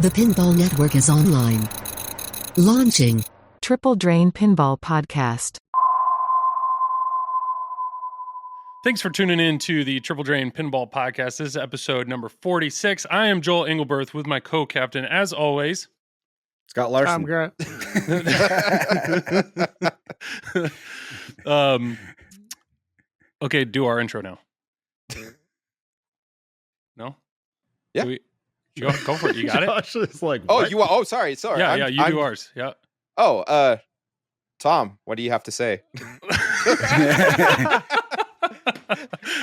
The Pinball Network is online. Launching Triple Drain Pinball Podcast. Thanks for tuning in to the Triple Drain Pinball Podcast. This is episode number 46. I am Joel Engelberth with my co-captain, as always, Scott Larson. I'm Graf. Okay, do our intro now. No? Yeah. Go for it. You got it? Josh is like, Oh, what? you? Oh, sorry. Yeah, you do ours. Yeah. Oh, Tom, what do you have to say?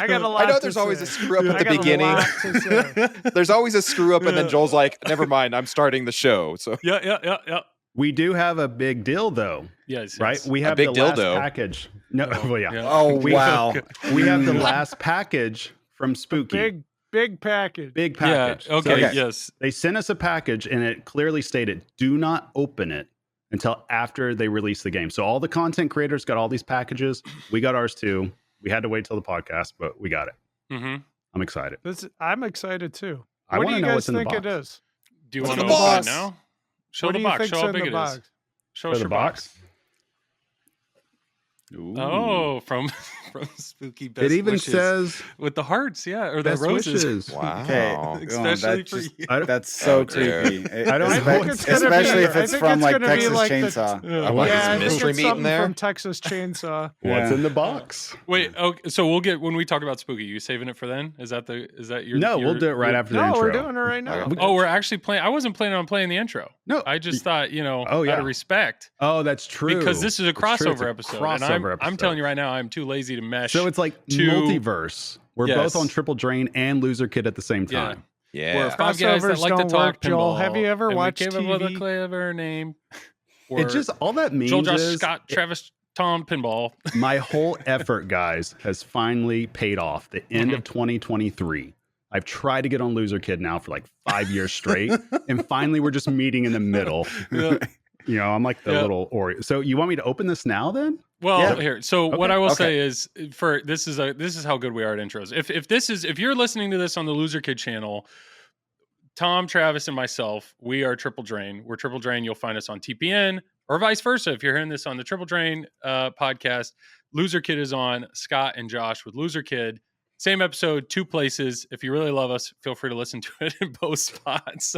I got a lot. I know there's always a screw up at the got a beginning. lot to say. There's always a screw up, and then Joel's like, "Never mind, I'm starting the show." So Yeah. We do have a big deal, though, Yes. right? We have big the last dildo. package. No, well, yeah. Oh, wow. We have the last package from Spooky. Big package. Big package. Yeah. Okay. Okay. Yes. They sent us a package, and it clearly stated, do not open it until after they release the game. So all the content creators got all these packages. We got ours too. We had to wait till the podcast, but we got it. Mm-hmm. I'm excited. I'm excited too. I What want do to you know guys what's in the think box. it is? Do you What's want to in the open it box? now? Show What the do you box. think's Show how in big the it box? is. Show For us the your box? Ooh. Oh, from Spooky Best It even Wishes. says With the hearts, yeah, or the best roses. wishes. wow. Okay. Especially that for just- you. That's so Oh, dear. creepy. I don't I know think what's it's gonna Especially be- if I it's think from it's like gonna be Texas like the- Chainsaw. Yeah. What, Yeah, is I think mystery it's meat in something there? from Texas Chainsaw. What's Yeah. in the box? Wait, okay, so we'll get when we talk about Spooky. You saving it for then? Is that your? No, we'll do it right after the No, intro. we're doing it right now. Okay. Oh, we're actually playing. I wasn't planning on playing the intro. No. I just thought, Oh, out yeah. of respect, Oh, that's true. because this is a It's true, it's crossover a episode, crossover and I'm episode. telling you right now, I'm too lazy to mesh. So it's like to- multiverse. We're Yes. both on Triple Drain and Loserkid at the same Yeah. time. We're Yeah. five guys that Crossovers like to don't talk work, Joel. pinball. Have you ever and watched we came up with a TV? clever name. It just all that means Joel, Josh, is Scott, Travis, Tom, pinball. my whole effort, guys, has finally paid off. The end Mm-hmm. of 2023. I've tried to get on Loserkid now for like 5 years straight, and finally we're just meeting in the middle. Yeah. I'm like the Yeah. little Oreo. So you want me to open this now then? Well, Yeah. here. So Okay. what I will Okay. say is, this is how good we are at intros. If you're listening to this on the Loserkid channel, Tom, Travis, and myself, we are Triple Drain. We're Triple Drain. You'll find us on TPN or vice versa. If you're hearing this on the Triple Drain podcast, Loserkid is on Scott and Josh with Loserkid. Same episode, two places. If you really love us, feel free to listen to it in both spots.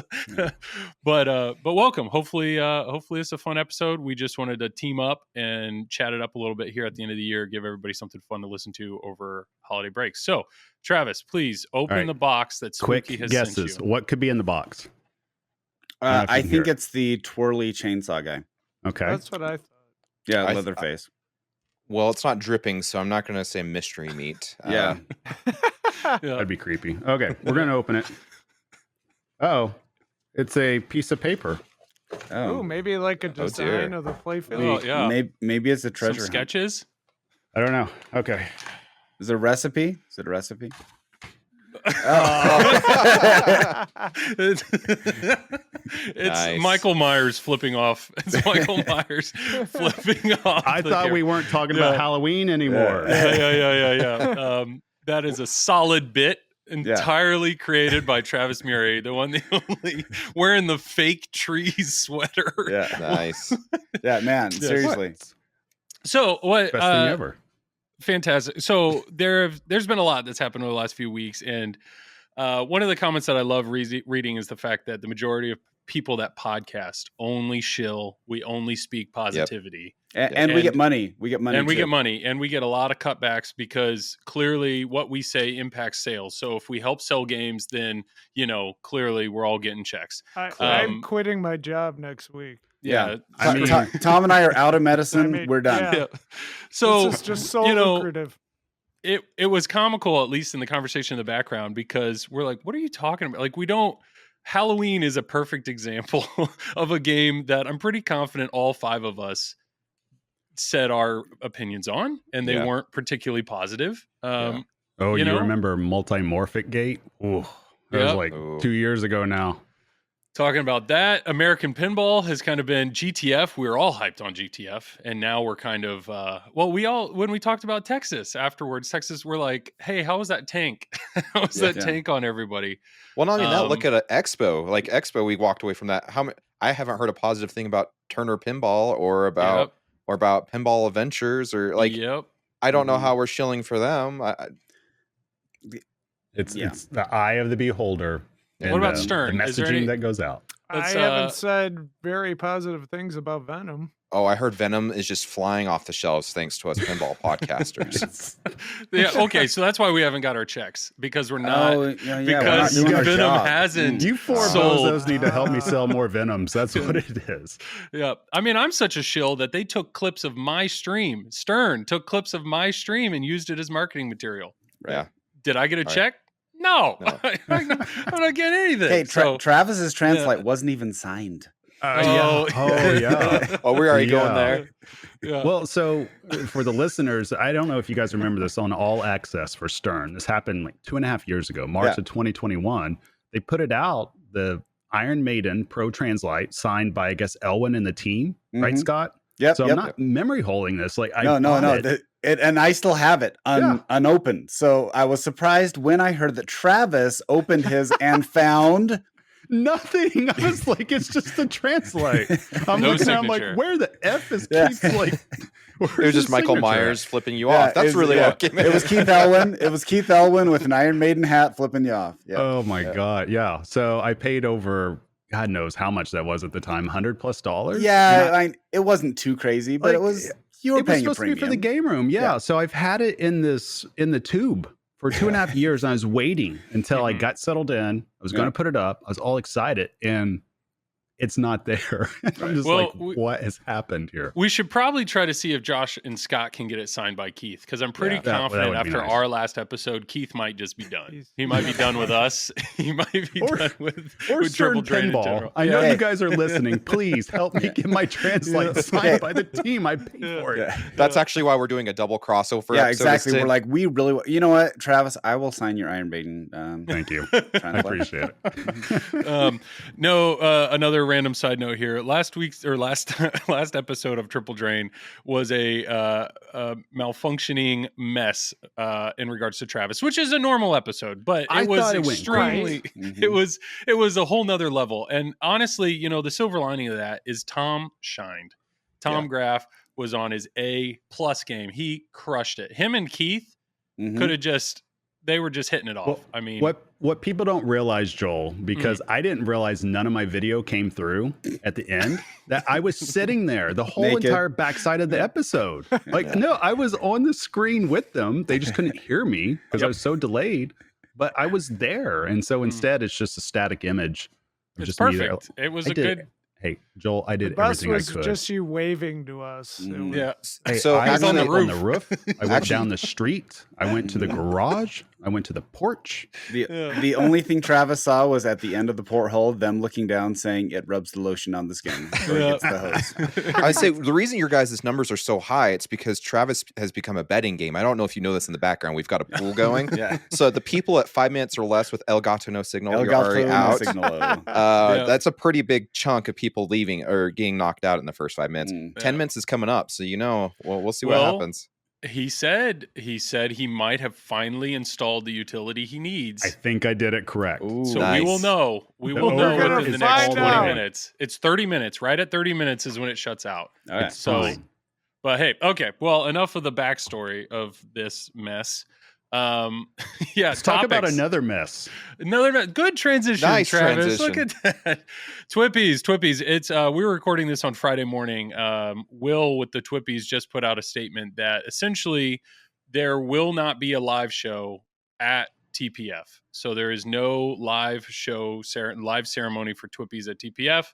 But welcome. Hopefully it's a fun episode. We just wanted to team up and chat it up a little bit here at the end of the year, give everybody something fun to listen to over holiday breaks. So, Travis, please open All right. the box that Quick Spooky has guesses. sent you. What could be in the box? I don't know if you I can think hear it. it's the twirly chainsaw guy. Okay. That's what I thought. Yeah, I- Leatherface. Well, it's not dripping, so I'm not going to say mystery meat. Yeah. Yeah. That'd be creepy. Okay, we're gonna open it. Oh, it's a piece of paper. Ooh, maybe like a design dear. of the playfield. Oh, yeah. Maybe it's a Some treasure hunt. sketches. I don't know. Okay. Is it a recipe? Is it a recipe? It's Nice. Michael Myers flipping off. It's Michael Myers flipping off. I the thought camera. we weren't talking Yeah. about Halloween anymore. Yeah. That is a solid bit, entirely created by Travis Murie, the one, the only, wearing the fake trees sweater. Yeah. Nice. Yeah, man. Seriously. So what? Best thing ever. Fantastic. So there's been a lot that's happened over the last few weeks, and one of the comments that I love reading is the fact that the majority of people that podcast only shill. We only speak positivity. And we get money. We get money. And we too. get money, and we get a lot of cutbacks because clearly what we say impacts sales. So if we help sell games, then clearly we're all getting checks. I'm quitting my job next week. Yeah, I mean- Tom and I are out of medicine. I mean, We're done. yeah. yeah. So This is just so lucrative. it was comical, at least in the conversation in the background, because we're like, what are you talking about? Like, we don't. Halloween is a perfect example of a game that I'm pretty confident all five of us said our opinions on, and they weren't particularly positive. Oh, you know? remember Multimorphic Gate? Ooh, that was Yeah. like Ooh. 2 years ago now. talking about that, American Pinball has kind of been GTF. We were all hyped on GTF, and now we're kind of when we talked about Texas afterwards, Texas, we're like, hey, how was that tank? How was that tank on everybody? Well, not only that, look at Expo. Like Expo, we walked away from that. I haven't heard a positive thing about Turner Pinball or about Pinball Adventures or like. I don't know how we're shilling for them. It's the eye of the beholder. What about Stern? The messaging that goes out. I haven't said very positive things about Venom. Oh, I heard Venom is just flying off the shelves thanks to us pinball podcasters. Okay, so that's why we haven't got our checks because we're not. Because Venom hasn't. You four bozos need to help me sell more Venoms. That's what it is. Yeah, I mean, I'm such a shill that they took clips of my stream. Stern took clips of my stream and used it as marketing material. Right. Yeah. Did I get a check? No. I'm not getting anything. Hey, Travis's translate wasn't even signed. Yeah. Oh, we're already going there. Yeah. Well, so for the listeners, I don't know if you guys remember this on All Access for Stern. This happened like 2.5 years ago, March of 2021. They put it out, the Iron Maiden Pro Translite signed by, I guess, Elwin and the team, right, Scott? Yep. So I'm not memory holding this. Like, no. And I still have it unopened. So I was surprised when I heard that Travis opened his and found nothing. I was like, it's just the translate. I'm looking, I'm like, where the F is Keith's like? It was just Michael Myers flipping you off. That's really what came in. It was Keith Elwin. It was Keith Elwin with an Iron Maiden hat flipping you off. Yeah. Oh my God. Yeah. So I paid over, God knows how much that was at the time, $100+. Yeah, it wasn't too crazy, but it was. You were paying a premium. It was supposed to be for the game room. Yeah. So I've had it in the tube for 2.5 years, and I was waiting until I got settled in. I was going to put it up. I was all excited, and it's not there. I'm just what has happened here? We should probably try to see if Josh and Scott can get it signed by Keith, because I'm pretty confident after our last episode, Keith might just be done. He might be done with us. He might be done with Triple Drain Pinball. I know you guys are listening. Please help me get my translate signed by the team. I paid for it. That's actually why we're doing a double crossover. Yeah, exactly. We're like, we really, you know what, Travis, I will sign your Iron Maiden. Thank you. I appreciate it. Another random side note here. Last episode of Triple Drain was a malfunctioning mess in regards to Travis, which is a normal episode, but it was extremely it was a whole nother level. And honestly, the silver lining of that is Tom shined. Tom Graf was on his A+ game. He crushed it. Him and Keith could have they were just hitting it off. Well, I mean, what people don't realize, Joel, because I didn't realize none of my video came through at the end, that I was sitting there the whole entire backside of the episode. Like, no, I was on the screen with them. They just couldn't hear me because I was so delayed, but I was there. And so instead it's just a static image. It's just perfect. It was good. Hey, Joel, I did everything I could. The bus was just you waving to us. Yeah. Hey, so I was on the roof. I went down the street. I went to the garage. I went to the porch. The only thing Travis saw was at the end of the porthole, them looking down saying it rubs the lotion on the skin. Gets the hose. I say the reason your guys' numbers are so high, it's because Travis has become a betting game. I don't know if you know this in the background. We've got a pool going. So the people at 5 minutes or less with El Gato No Signal, you're already out. That's a pretty big chunk of people leaving or getting knocked out in the first 5 minutes. 10 minutes is coming up, so we'll see what happens. He said he might have finally installed the utility he needs. I think I did it correct. Ooh, so nice. We will know within the next 20 minutes. It's 30 minutes. Right at 30 minutes is when it shuts out. Okay. So, but hey, okay. Well, enough of the backstory of this mess. Let's talk about another mess. Good transition, nice Travis. Transition. Look at that. TWIPYs. It's we were recording this on Friday morning. Will with the TWIPYs just put out a statement that essentially there will not be a live show at TPF. So there is no live ceremony for TWIPYs at TPF.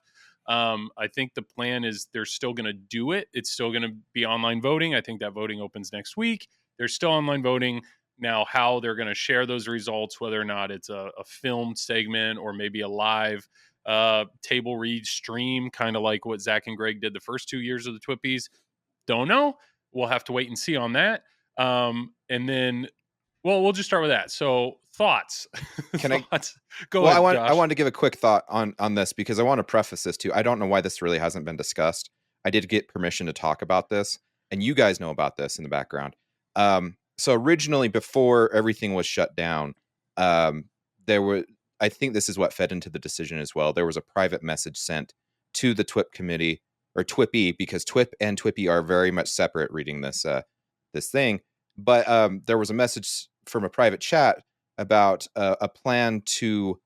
I think the plan is they're still going to do it. It's still going to be online voting. I think that voting opens next week. There's still online voting. Now, how they're going to share those results, whether or not it's a filmed segment or maybe a live table read stream, kind of like what Zach and Greg did the first 2 years of the TWIPYs, don't know. We'll have to wait and see on that. And then Well, we'll just start with that. So thoughts. Can thoughts? Go ahead, I wanted to give a quick thought on this because I want to preface this too. I don't know why this really hasn't been discussed. I did get permission to talk about this, and you guys know about this in the background. So originally, before everything was shut down, there were, I think this is what fed into the decision as well. There was a private message sent to the TWIP committee, or TWIPY, because TWIP and TWIPY are very much separate reading this thing. But there was a message from a private chat about a plan to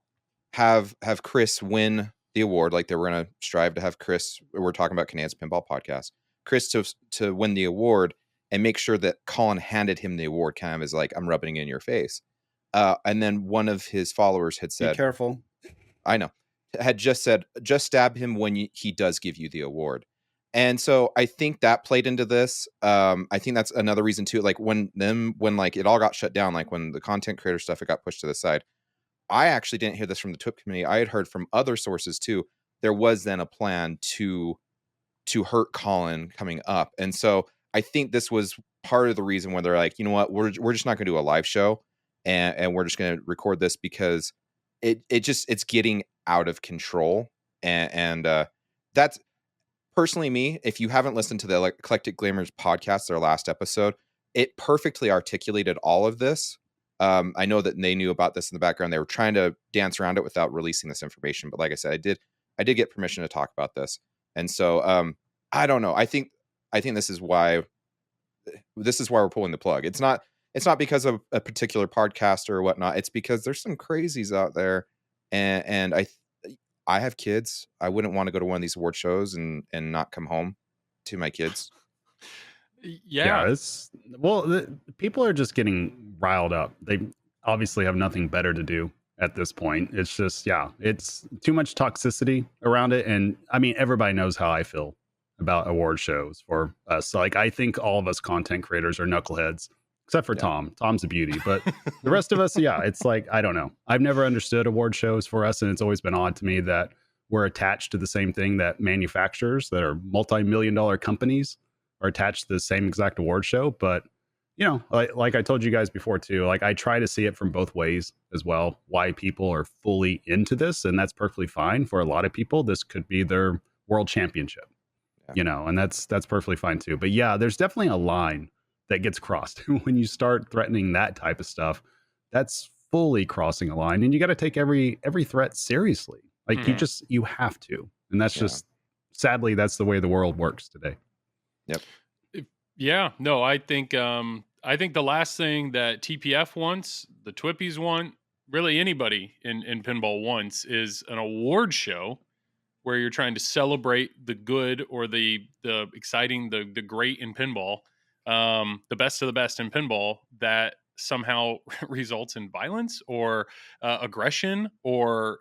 have Chris win the award. Like they were going to strive to have Chris, we're talking about Canadians Pinball Podcast, Chris to win the award and make sure that Colin handed him the award kind of as like, I'm rubbing it in your face. And then one of his followers had said, be careful. I know, had just said, just stab him when he does give you the award. And so I think that played into this. I think that's another reason too. Like when like it all got shut down, like when the content creator stuff, it got pushed to the side. I actually didn't hear this from the TWIP committee. I had heard from other sources too. There was then a plan to hurt Colin coming up. And so I think this was part of the reason where they're like, you know what, we're just not going to do a live show and we're just going to record this because it's getting out of control. And that's personally me. If you haven't listened to the Eclectic Glamours podcast, their last episode, it perfectly articulated all of this. I know that they knew about this in the background. They were trying to dance around it without releasing this information. But like I said, I did get permission to talk about this. And so I don't know. I think this is why we're pulling the plug. It's not because of a particular podcaster or whatnot. It's because there's some crazies out there. And I have kids. I wouldn't want to go to one of these award shows and not come home to my kids. Yeah. People are just getting riled up. They obviously have nothing better to do at this point. It's just, it's too much toxicity around it. And I mean, everybody knows how I feel about award shows for us. Like, I think all of us content creators are knuckleheads, except for Tom. Tom's a beauty. But the rest of us, it's like, I don't know. I've never understood award shows for us. And it's always been odd to me that we're attached to the same thing that manufacturers that are multi-million-dollar companies are attached to the same exact award show. But, like I told you guys before too, like I try to see it from both ways as well, why people are fully into this. And that's perfectly fine. For a lot of people, this could be their world championship, and that's perfectly fine too. But there's definitely a line that gets crossed when you start threatening that type of stuff. That's fully crossing a line, and you got to take every threat seriously. Like you have to. And that's just, sadly, that's the way the world works today. Yep. Yeah, no, I think the last thing that TPF wants, the TWIPYs want, really anybody in pinball wants, is an award show where you're trying to celebrate the good or the exciting, the great in pinball, the best of the best in pinball, that somehow results in violence or aggression or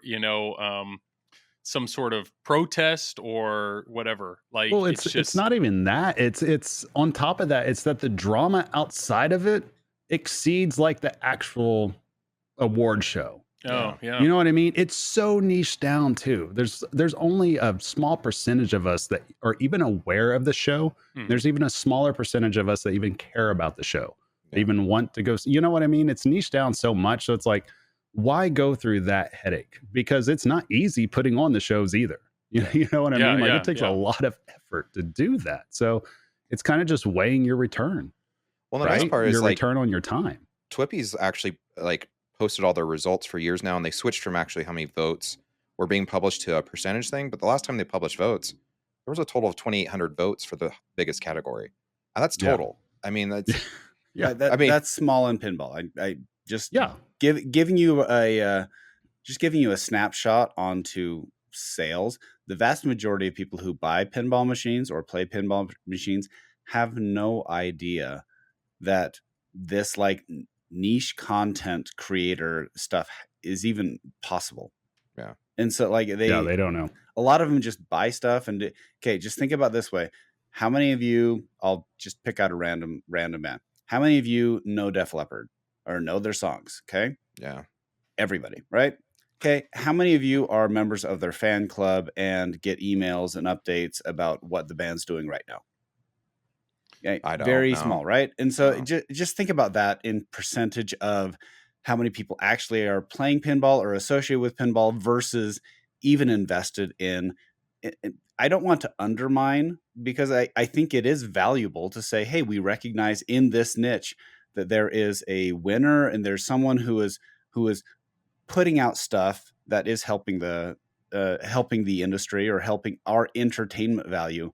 some sort of protest or whatever. Like, well, it's not even that. It's on top of that. It's that the drama outside of it exceeds like the actual award show. Oh, yeah. You know what I mean? It's so niche down too. There's only a small percentage of us that are even aware of the show. There's even a smaller percentage of us that even care about the show. They even want to go. You know what I mean? It's niche down so much. So it's like, why go through that headache? Because it's not easy putting on the shows either. You know what I mean? Like it takes a lot of effort to do that. So it's kind of just weighing your return. Well, the nice part is your return on your time. TWIPY's actually posted all their results for years now, and they switched from actually how many votes were being published to a percentage thing. But the last time they published votes, there was a total of 2,800 votes for the biggest category. And that's total. I mean, that's that's small in pinball. I just giving you a snapshot onto sales. The vast majority of people who buy pinball machines or play pinball machines have no idea that this like niche content creator stuff is even possible. Yeah. And so like they don't know. A lot of them just buy stuff and just think about it this way. How many of you, I'll just pick out a random band. How many of you know Def Leppard or know their songs? Okay. Yeah. Everybody, right? Okay. How many of you are members of their fan club and get emails and updates about what the band's doing right now? I don't very know. small, right? And so No. just think about that in percentage of how many people actually are playing pinball or associated with pinball versus even invested in. I don't want to undermine, because I think it is valuable to say, hey, we recognize in this niche that there is a winner and there's someone who is putting out stuff that is helping the industry or helping our entertainment value.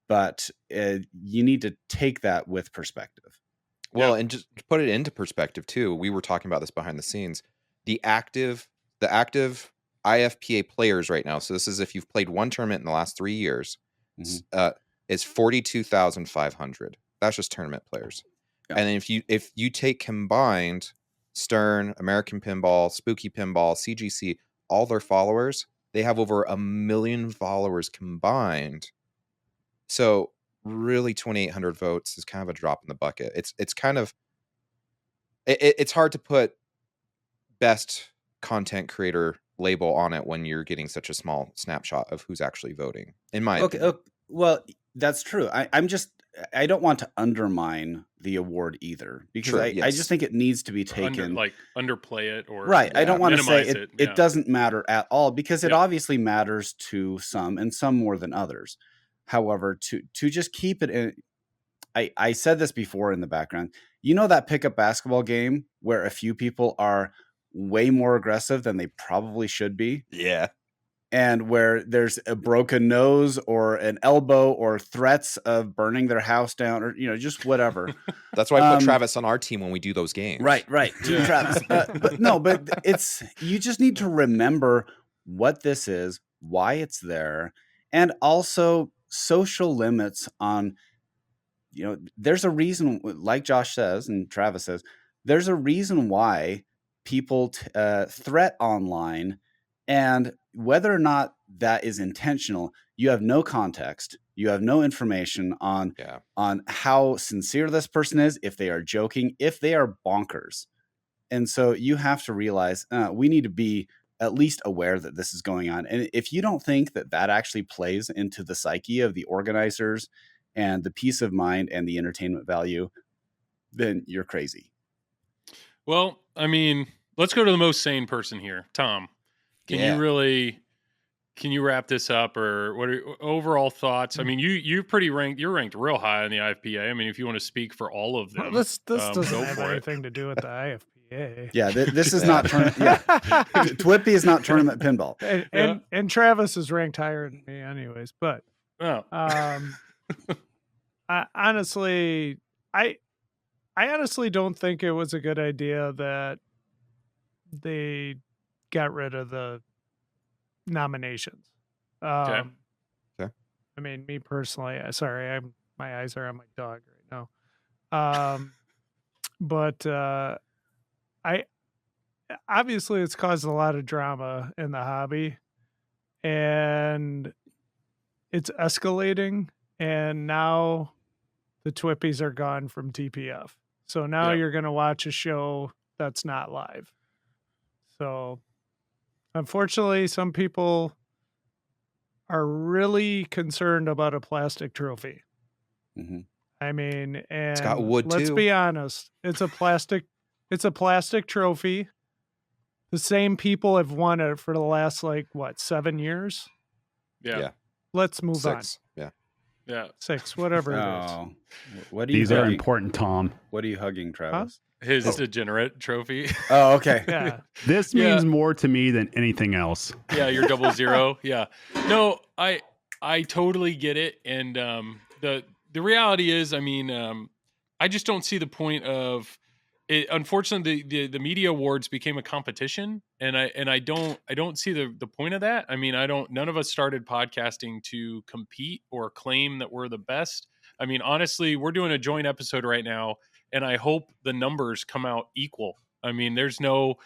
But you need to take that with perspective. Well, and just to put it into perspective too, we were talking about this behind the scenes. The active IFPA players right now, so this is if you've played one tournament in the last 3 years, is 42,500. That's just tournament players. Yeah. And then if you take combined Stern, American Pinball, Spooky Pinball, CGC, all their followers, they have over 1 million followers combined. So really 2,800 votes is kind of a drop in the bucket. It's kind of it's hard to put best content creator label on it when you're getting such a small snapshot of who's actually voting, in my opinion. Okay, well, that's true. I don't want to undermine the award either, because I just think it needs to be taken underplay it, or right. I don't want to say it. It doesn't matter at all, because it obviously matters to some and some more than others. However, to just keep it in, I said this before in the background, that pickup basketball game where a few people are way more aggressive than they probably should be. Yeah. And where there's a broken nose or an elbow or threats of burning their house down, or, just whatever. That's why I put Travis on our team when we do those games. Right. Team Travis. But you just need to remember what this is, why it's there, and also social limits on, there's a reason, like Josh says and Travis says, there's a reason why people threat online, and whether or not that is intentional, you have no context, you have no information on how sincere this person is, if they are joking, if they are bonkers. And so you have to realize we need to be at least aware that this is going on. And if you don't think that actually plays into the psyche of the organizers and the peace of mind and the entertainment value, then you're crazy. Well, I mean, let's go to the most sane person here. Tom, can you wrap this up, or what are your overall thoughts? I mean, you're ranked real high in the IFPA. I mean, if you want to speak for all of them, well, this doesn't have anything to do with the IFPA. Yeah, this is not tournament. Yeah, TWIPY is not tournament pinball. And Travis is ranked higher than me, anyways. But I honestly don't think it was a good idea that they got rid of the nominations. Okay. I mean, me personally, sorry, my eyes are on my dog right now. But obviously it's caused a lot of drama in the hobby, and it's escalating, and now the TWIPYs are gone from TPF. So now you're going to watch a show that's not live. So unfortunately, some people are really concerned about a plastic trophy. Mm-hmm. I mean, and it's got wood let's too. be honest, it's a plastic trophy. The same people have won it for the last 7 years. Yeah. Let's move 6. on. Yeah. 6, whatever it is. What are you These are important, Tom. What are you hugging, Travis? His degenerate trophy. Oh, okay. Yeah. This means more to me than anything else. Yeah, you're 00. Yeah. No, I totally get it. And the reality is, I mean, I just don't see the point of it. Unfortunately, the media awards became a competition, and I don't see the point of that. I mean, none of us started podcasting to compete or claim that we're the best. I mean, honestly, we're doing a joint episode right now, and I hope the numbers come out equal. I mean, there's no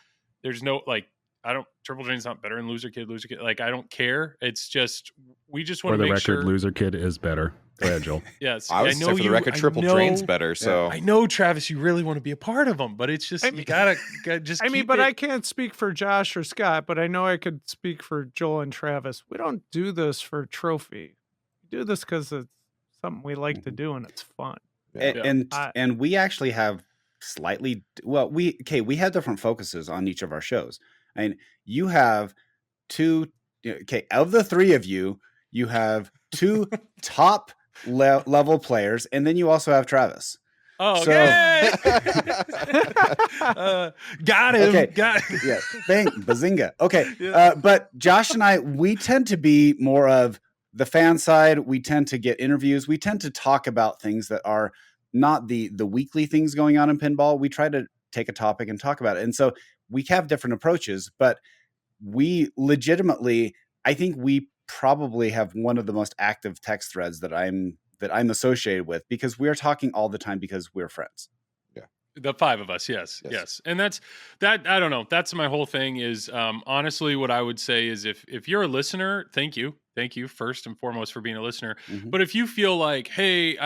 Triple Drain's not better than Loserkid. Like, I don't care. It's just, we just want to make sure. For the record, Loserkid is better. Go ahead, Joel. Yes. I know for the record, Triple Drain's better. So I know, Travis, you really want to be a part of them, but it's just, you gotta just keep but it. I can't speak for Josh or Scott, but I know I could speak for Joel and Travis. We don't do this for a trophy. We do this because it's something we like to do, and it's fun. And we actually have slightly we have different focuses on each of our shows. I mean, you have two. Okay, of the three of you, you have two top level players, and then you also have Travis. Oh, okay. Got him. Okay. Got him. Yeah. Bang, bazinga. Okay. Yeah. But Josh and I, we tend to be more of the fan side. We tend to get interviews. We tend to talk about things that are not the weekly things going on in pinball. We try to take a topic and talk about it. And so we have different approaches, but we legitimately, I think we probably have one of the most active text threads that I'm associated with, because we are talking all the time because we're friends. Yeah. The five of us. Yes. And that's that. I don't know. That's my whole thing is, honestly, what I would say is if you're a listener, thank you first and foremost for being a listener. Mm-hmm. But if you feel like, hey,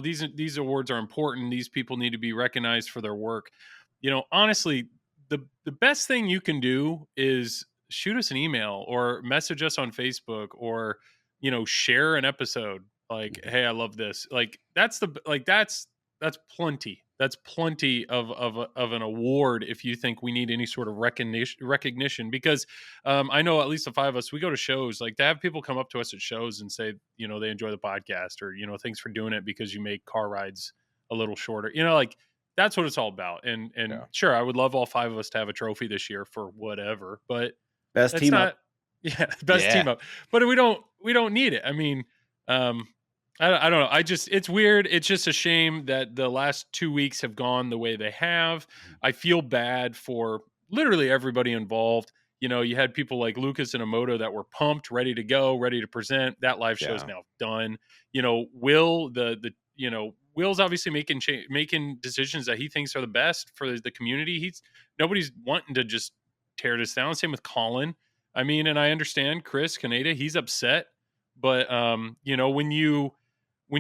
these awards are important, these people need to be recognized for their work, honestly, the best thing you can do is shoot us an email or message us on Facebook or, share an episode. Like, hey, I love this. Like, that's plenty. That's plenty of an award if you think we need any sort of recognition. Because I know at least the five of us, we go to shows, like to have people come up to us at shows and say, they enjoy the podcast, or, thanks for doing it because you make car rides a little shorter. Like that's what it's all about. And sure, I would love all five of us to have a trophy this year for whatever, but best team up. Yeah, best team up. But we don't need it. I mean, I don't know. It's weird. It's just a shame that the last 2 weeks have gone the way they have. I feel bad for literally everybody involved. You had people like Lucas and Emoto that were pumped, ready to go, ready to present. That live show is now done. Will Will's obviously making decisions that he thinks are the best for the community. Nobody's wanting to just tear this down. Same with Colin. I mean, and I understand Chris Kaneda, he's upset, but when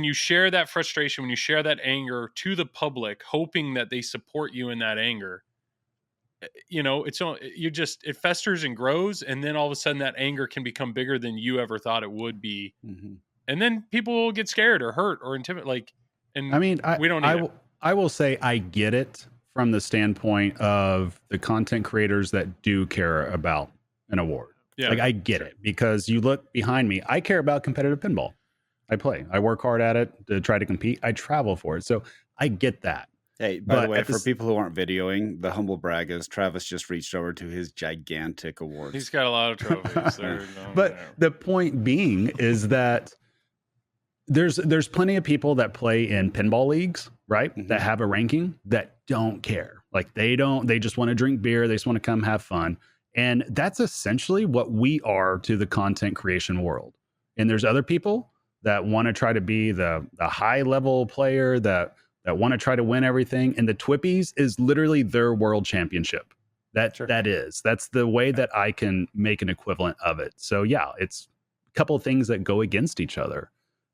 you share that frustration, when you share that anger to the public, hoping that they support you in that anger, it festers and grows. And then all of a sudden that anger can become bigger than you ever thought it would be. Mm-hmm. And then people will get scared or hurt or intimidated. We don't need it. I will say I get it from the standpoint of the content creators that do care about an award. Yeah, I get it, because you look behind me. I care about competitive pinball. I play. I work hard at it to try to compete. I travel for it. So I get that. Hey, by the way, for people who aren't videoing, the humble brag is Travis just reached over to his gigantic award. He's got a lot of trophies. But the point being is that there's plenty of people that play in pinball leagues, right? Mm-hmm. That have a ranking that don't care. Like they just want to drink beer. They just want to come have fun. And that's essentially what we are to the content creation world. And there's other people that want to try to be the high level player that want to try to win everything. And the TWIPYs is literally their world championship. That's the way that I can make an equivalent of it. So yeah, it's a couple of things that go against each other,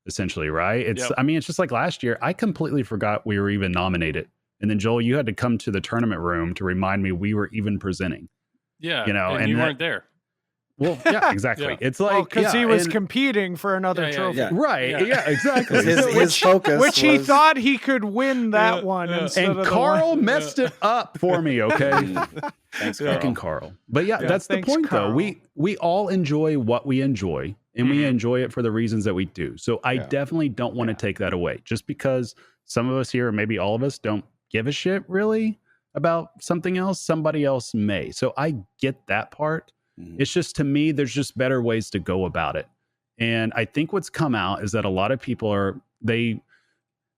essentially, right? It's just like last year, I completely forgot we were even nominated. And then Joel, you had to come to the tournament room to remind me we were even presenting. Yeah. And you weren't there. Well, yeah, exactly. Yeah. It's like because he was competing for another trophy, right? Yeah, exactly. His focus, which he thought he could win that one, and Carl messed it up for me. Okay, thanks, Carl. But that's the point, Carl. Though. We all enjoy what we enjoy, and we enjoy it for the reasons that we do. So I definitely don't want to take that away, just because some of us here, or maybe all of us, don't give a shit really about something else. Somebody else may. So I get that part. It's just, to me, there's just better ways to go about it. And I think what's come out is that a lot of people they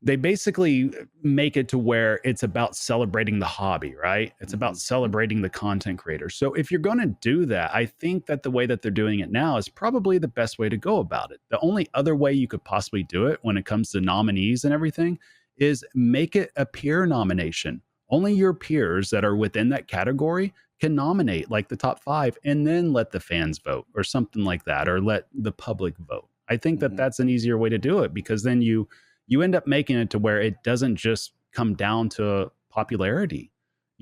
basically make it to where it's about celebrating the hobby, right? It's about celebrating the content creator. So if you're going to do that, I think that the way that they're doing it now is probably the best way to go about it. The only other way you could possibly do it when it comes to nominees and everything is make it a peer nomination. Only your peers that are within that category can nominate, like the top 5, and then let the fans vote or something like that, or let the public vote. I think that that's an easier way to do it, because then you end up making it to where it doesn't just come down to popularity,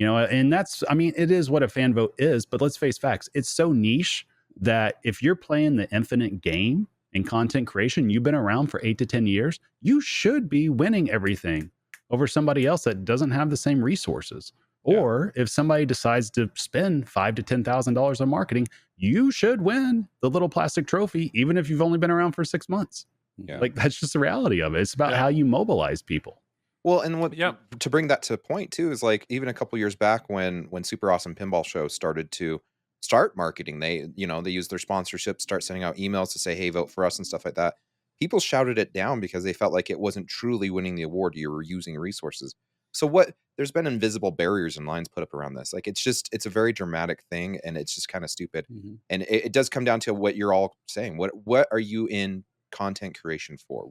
and it is what a fan vote is, but let's face facts. It's so niche that if you're playing the infinite game in content creation, you've been around for 8 to 10 years, you should be winning everything over somebody else that doesn't have the same resources. Or if somebody decides to spend $5,000 to $10,000 on marketing, you should win the little plastic trophy, even if you've only been around for 6 months. Yeah. Like, that's just the reality of it. It's about how you mobilize people. Well, and what to bring that to a point too is like even a couple years back when Super Awesome Pinball Show started to start marketing, they use their sponsorships, start sending out emails to say, hey, vote for us and stuff like that. People shouted it down because they felt like it wasn't truly winning the award. You were using resources. So there's been invisible barriers and lines put up around this. Like, it's a very dramatic thing, and it's just kind of stupid. Mm-hmm. And it does come down to what you're all saying. What are you in content creation for?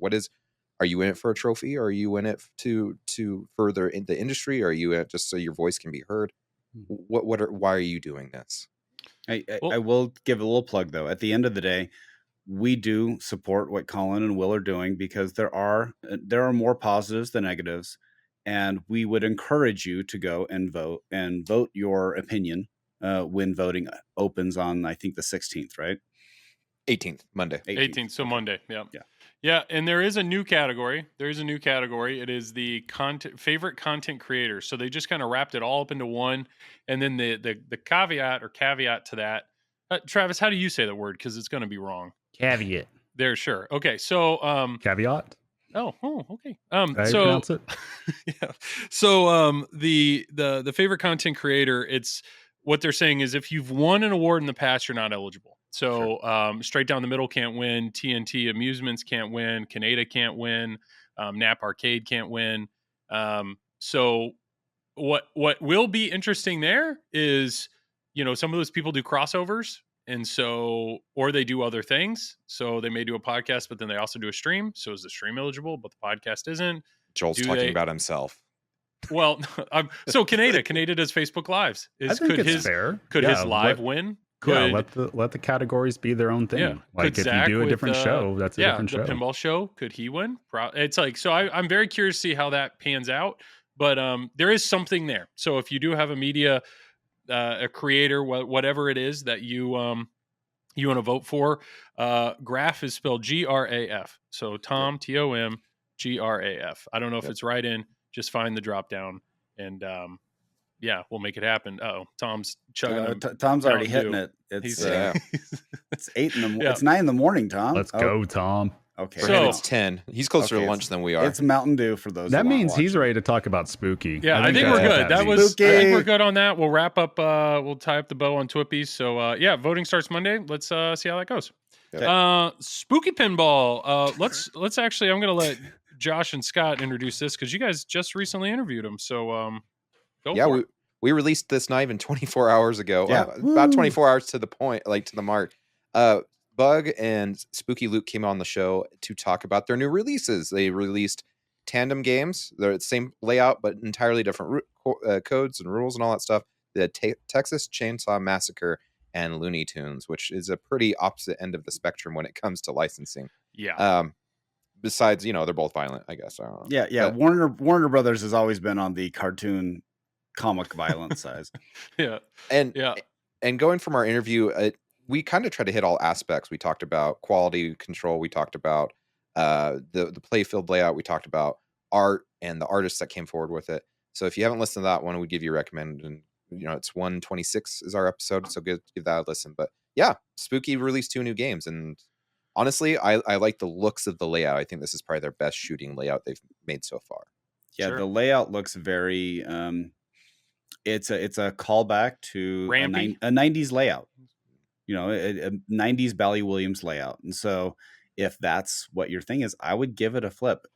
Are you in it for a trophy? Or are you in it to further in the industry? Or are you in it just so your voice can be heard? Why are you doing this? I will give a little plug though. At the end of the day, we do support what Colin and Will are doing because there are more positives than negatives, and we would encourage you to go and vote your opinion when voting opens on, I think, the 16th, right? 18th, Monday. 18th, so Monday. Yeah, and there is a new category. It is the favorite content creator. So they just kind of wrapped it all up into one. And then the caveat to that, Travis, how do you say the word? Because it's going to be wrong. Caveat. There, sure. Okay, so caveat. Oh, okay. Pronounce it? Yeah. So the favorite content creator, it's what they're saying is if you've won an award in the past, you're not eligible. So Straight Down the Middle can't win, TNT Amusements can't win, Canada can't win, Nap Arcade can't win. So what will be interesting there is, some of those people do crossovers, and so, or they do other things. So they may do a podcast, but then they also do a stream. So is the stream eligible, but the podcast isn't? Joel's talking about himself. Well, so Canada does Facebook Lives. Could his live win? Let the categories be their own thing. Yeah. Like if you do a different show, that's a different show. The pinball show, could he win? It's like, so I'm very curious to see how that pans out. But there is something there. So if you do have a media, a creator, whatever it is that you want to vote for, Graf is spelled Graf. So Tom, Tom, Graf. I don't know if it's right in. Just find the drop down and we'll make it happen. Tom's chugging. Tom's already hitting it. It's 8 in the it's 9 in the morning, Tom. Let's go, Tom. Okay. For him, it's 10. He's closer to lunch than we are. It's Mountain Dew for those. That means he's ready to talk about spooky. Yeah, I think we're good. I think we're good on that. We'll wrap up. We'll tie up the bow on TWIPY. So voting starts Monday. Let's see how that goes. Okay. Spooky Pinball. Let's actually. I'm going to let Josh and Scott introduce this because you guys just recently interviewed him. So we released this not even 24 hours ago. About 24 hours to the point, like to the mark. Bug and Spooky Luke came on the show to talk about their new releases. They released tandem games. They're the same layout, but entirely different codes and rules and all that stuff. The Texas Chainsaw Massacre and Looney Tunes, which is a pretty opposite end of the spectrum when it comes to licensing. Yeah. Besides, they're both violent, I guess. I don't know. Yeah. Warner Brothers has always been on the cartoon comic violence size. Yeah. And going from our interview, we kind of try to hit all aspects. We talked about quality control. We talked about the playfield layout. We talked about art and the artists that came forward with it. So if you haven't listened to that one, we give you a recommend. And it's 126 is our episode, so give that a listen. But yeah, Spooky released 2 new games, and honestly, I like the looks of the layout. I think this is probably their best shooting layout they've made so far. Yeah, sure. The layout looks very. It's a callback to a 90s layout. A 90s Bally Williams layout. And so if that's what your thing is, I would give it a flip.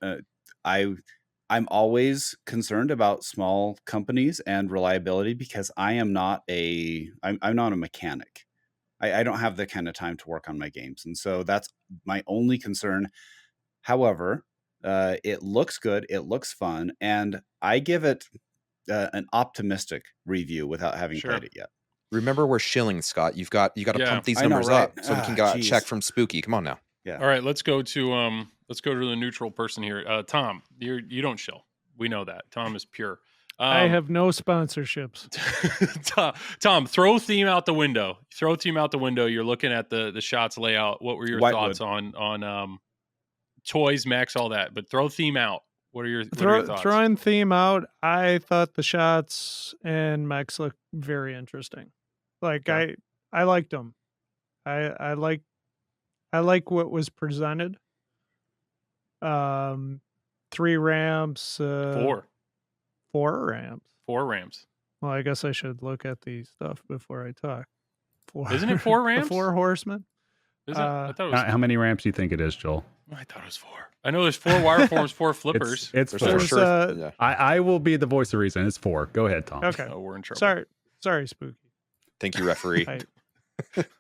I'm always concerned about small companies and reliability because I'm not a mechanic. I don't have the kind of time to work on my games. And so that's my only concern. However, it looks good. It looks fun. And I give it an optimistic review without having played it yet. Remember, we're shilling, Scott. You've got to pump these numbers up so we can get a check from Spooky. Come on now. Yeah. All right, let's go to the neutral person here. Tom, you don't shill. We know that. Tom is pure. I have no sponsorships. Tom, throw theme out the window. You're looking at the shots layout. What were your thoughts on toys, mechs, all that? But throw theme out. What are your thoughts? Throwing theme out, I thought the shots and mechs looked very interesting. Like I liked them. I like what was presented. 3 ramps. 4 ramps. 4 ramps. Well, I guess I should look at the stuff before I talk. 4. Isn't it 4 ramps? The 4 horsemen. Is it? I thought it was how many ramps do you think it is, Joel? I thought it was 4. I know there's 4 wire forms, 4 flippers. It's 4. I will be the voice of reason. It's 4. Go ahead, Tom. Okay. Oh, we're in trouble. Sorry, Spooky. Thank you, referee.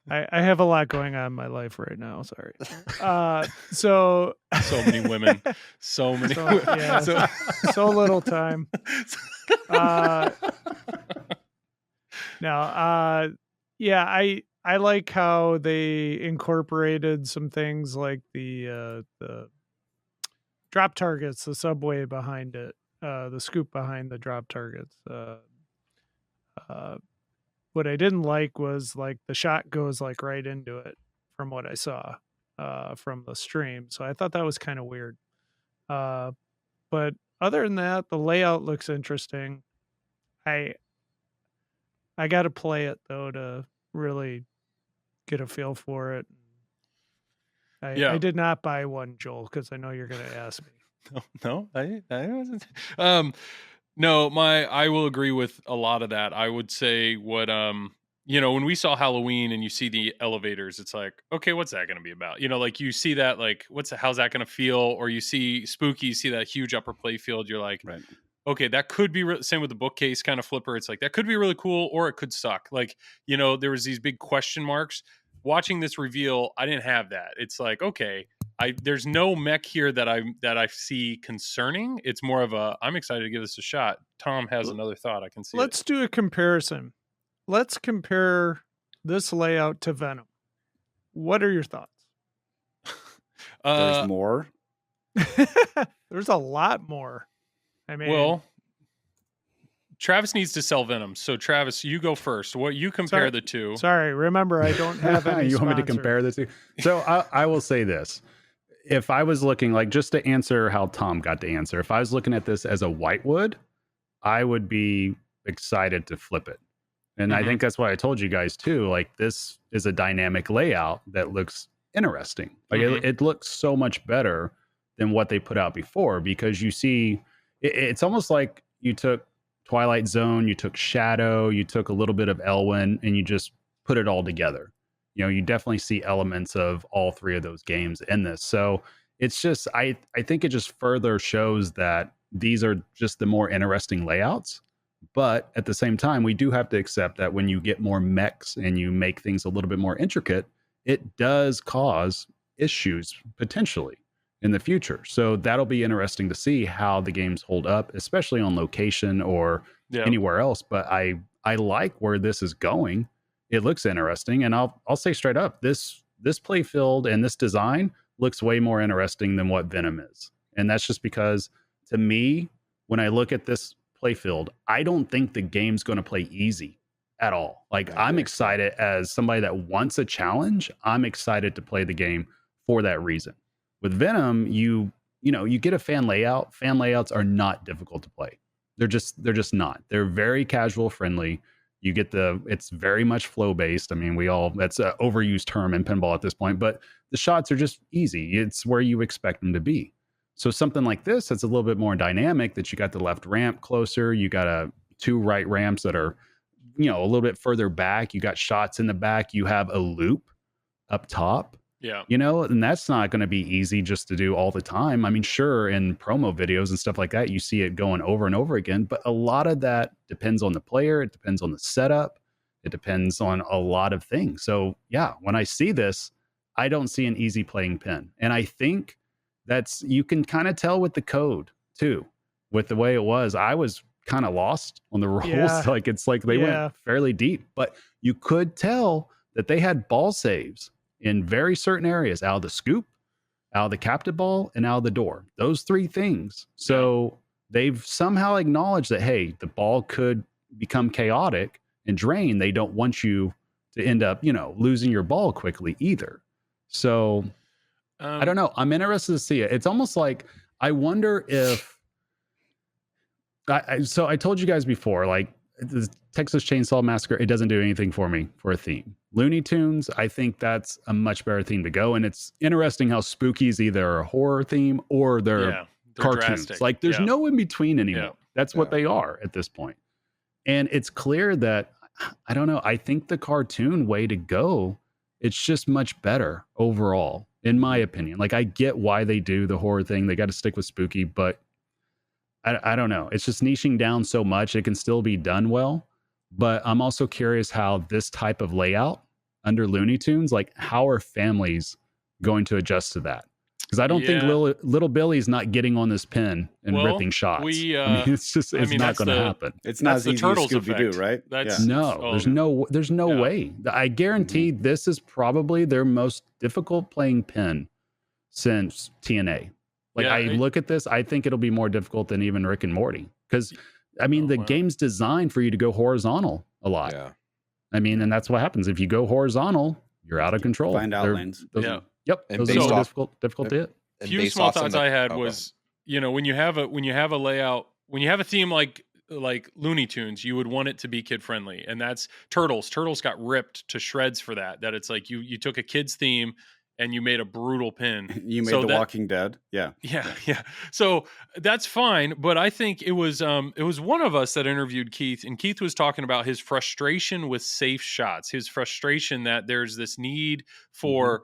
I have a lot going on in my life right now. Sorry. So many women. So little time. I like how they incorporated some things like the drop targets, the subway behind it, the scoop behind the drop targets. What I didn't like was like the shot goes like right into it from what I saw from the stream. So I thought that was kind of weird. But other than that, the layout looks interesting. I got to play it though to really get a feel for it. I did not buy one, Joel, because I know you're going to ask me. No, I wasn't. No, I will agree with a lot of that. I would say what when we saw Halloween and you see the elevators, it's like, okay, what's that going to be about? Like you see that, like, how's that going to feel? Or you see Spooky, you see that huge upper play field. You're like, right. Okay, that could be same with the bookcase kind of flipper. It's like that could be really cool, or it could suck. Like, there was these big question marks. Watching this reveal, I didn't have that. It's like, okay, there's no mech here that I see concerning. It's more of I'm excited to give this a shot. Tom has another thought. I can see. Let's do a comparison. Let's compare this layout to Venom. What are your thoughts? There's more. There's a lot more. I mean, well, Travis needs to sell Venom. So Travis, you go first. What you compare the two? Sorry, remember I don't have any. You want me to compare the two? So I will say this. If I was looking, like, just to answer how Tom got to answer, if I was looking at this as a whitewood, I would be excited to flip it. And I think that's why I told you guys too, like, this is a dynamic layout that looks interesting. Like it looks so much better than what they put out before, because you see, it's almost like you took Twilight Zone, you took Shadow, you took a little bit of Elwyn, and you just put it all together. You definitely see elements of all 3 of those games in this. So it's just, I think it just further shows that these are just the more interesting layouts. But at the same time, we do have to accept that when you get more mechs and you make things a little bit more intricate, it does cause issues potentially in the future. So that'll be interesting to see how the games hold up, especially on location or anywhere else. But I like where this is going. It looks interesting, and I'll say straight up, this play field and this design looks way more interesting than what Venom is. And that's just because, to me, when I look at this play field, I don't think the game's going to play easy at all. Like, I'm excited as somebody that wants a challenge. I'm excited to play the game for that reason. With Venom, you get a fan layout. Fan layouts are not difficult to play. They're just not. They're very casual friendly. You get it's very much flow based. I mean, that's an overused term in pinball at this point, but the shots are just easy. It's where you expect them to be. So something like this, that's a little bit more dynamic, that you got the left ramp closer. You got 2 right ramps that are, a little bit further back. You got shots in the back. You have a loop up top. Yeah. And that's not going to be easy just to do all the time. I mean, sure, in promo videos and stuff like that, you see it going over and over again, but a lot of that depends on the player. It depends on the setup. It depends on a lot of things. So yeah, when I see this, I don't see an easy playing pin. And I think you can kind of tell with the code too, with the way it was. I was kind of lost on the rules. Yeah. Like, it's like they went fairly deep, but you could tell that they had ball saves in very certain areas, out of the scoop, out of the captive ball, and out of the door. Those 3 things. So they've somehow acknowledged that, hey, the ball could become chaotic and drain. They don't want you to end up, losing your ball quickly either. So I don't know. I'm interested to see it. It's almost like, I wonder if, so I told you guys before, like the Texas Chainsaw Massacre, it doesn't do anything for me for a theme. Looney Tunes, I think that's a much better theme to go. And it's interesting how spooky is either a horror theme or they're cartoons. Drastic. Like there's no in between anymore. Yeah. That's what they are at this point. And it's clear that, I don't know, I think the cartoon way to go, it's just much better overall, in my opinion. Like I get why they do the horror thing. They got to stick with spooky, but I don't know. It's just niching down so much. It can still be done well, but I'm also curious how this type of layout under Looney Tunes, like how are families going to adjust to that? Because I don't think little Billy's not getting on this pin and ripping shots. It's not going to happen. It's not as easy as Scooby-Doo, right? There's no way. I guarantee this is probably their most difficult playing pin since TNA. I look at this, I think it'll be more difficult than even Rick and Morty. Because, the game's designed for you to go horizontal a lot. Yeah. And that's what happens. If you go horizontal, you're out of control. Find out lanes. Yep. And those are difficult to hit. A few small thoughts I had was, when you have a layout, when you have a theme like Looney Tunes, you would want it to be kid friendly. And that's Turtles. Turtles got ripped to shreds for that. That it's like you took a kid's theme and you made a brutal pin. You made The Walking Dead. Yeah. So that's fine. But I think it was one of us that interviewed Keith, and Keith was talking about his frustration with safe shots, his frustration that there's this need for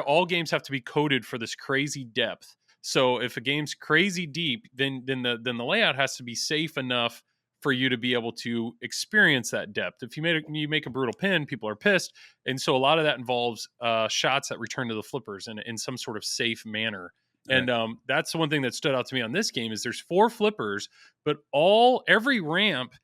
all games have to be coded for this crazy depth. So if a game's crazy deep, then the layout has to be safe enough for you to be able to experience that depth. If you make a brutal pin, people are pissed. And so a lot of that involves shots that return to the flippers in some sort of safe manner. Right. And that's the one thing that stood out to me on this game is there's 4 flippers, but every ramp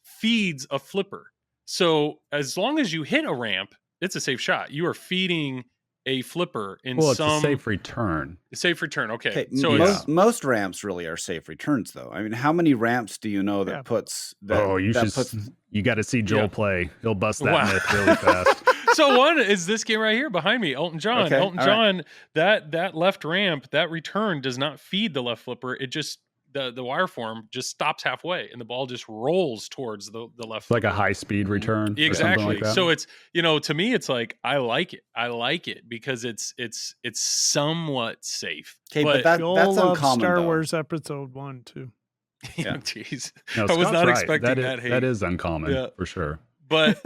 feeds a flipper. So as long as you hit a ramp, it's a safe shot. You are feeding a flipper in it's a safe return. Safe return. Okay. So most ramps really are safe returns, though. How many ramps do you know that puts that? You got to see Joel play. He'll bust that myth really fast. So one is this game right here behind me, Elton John. Okay. Elton John, that left ramp, that return does not feed the left flipper. It just the wire form just stops halfway and the ball just rolls towards the left. Like a high speed return. Exactly. Like so it's, to me, it's like, I like it because it's somewhat safe. Okay. But that's uncommon. Star Wars Episode 1 too. Yeah. Jeez. No, I was not expecting that hate. That is uncommon for sure. But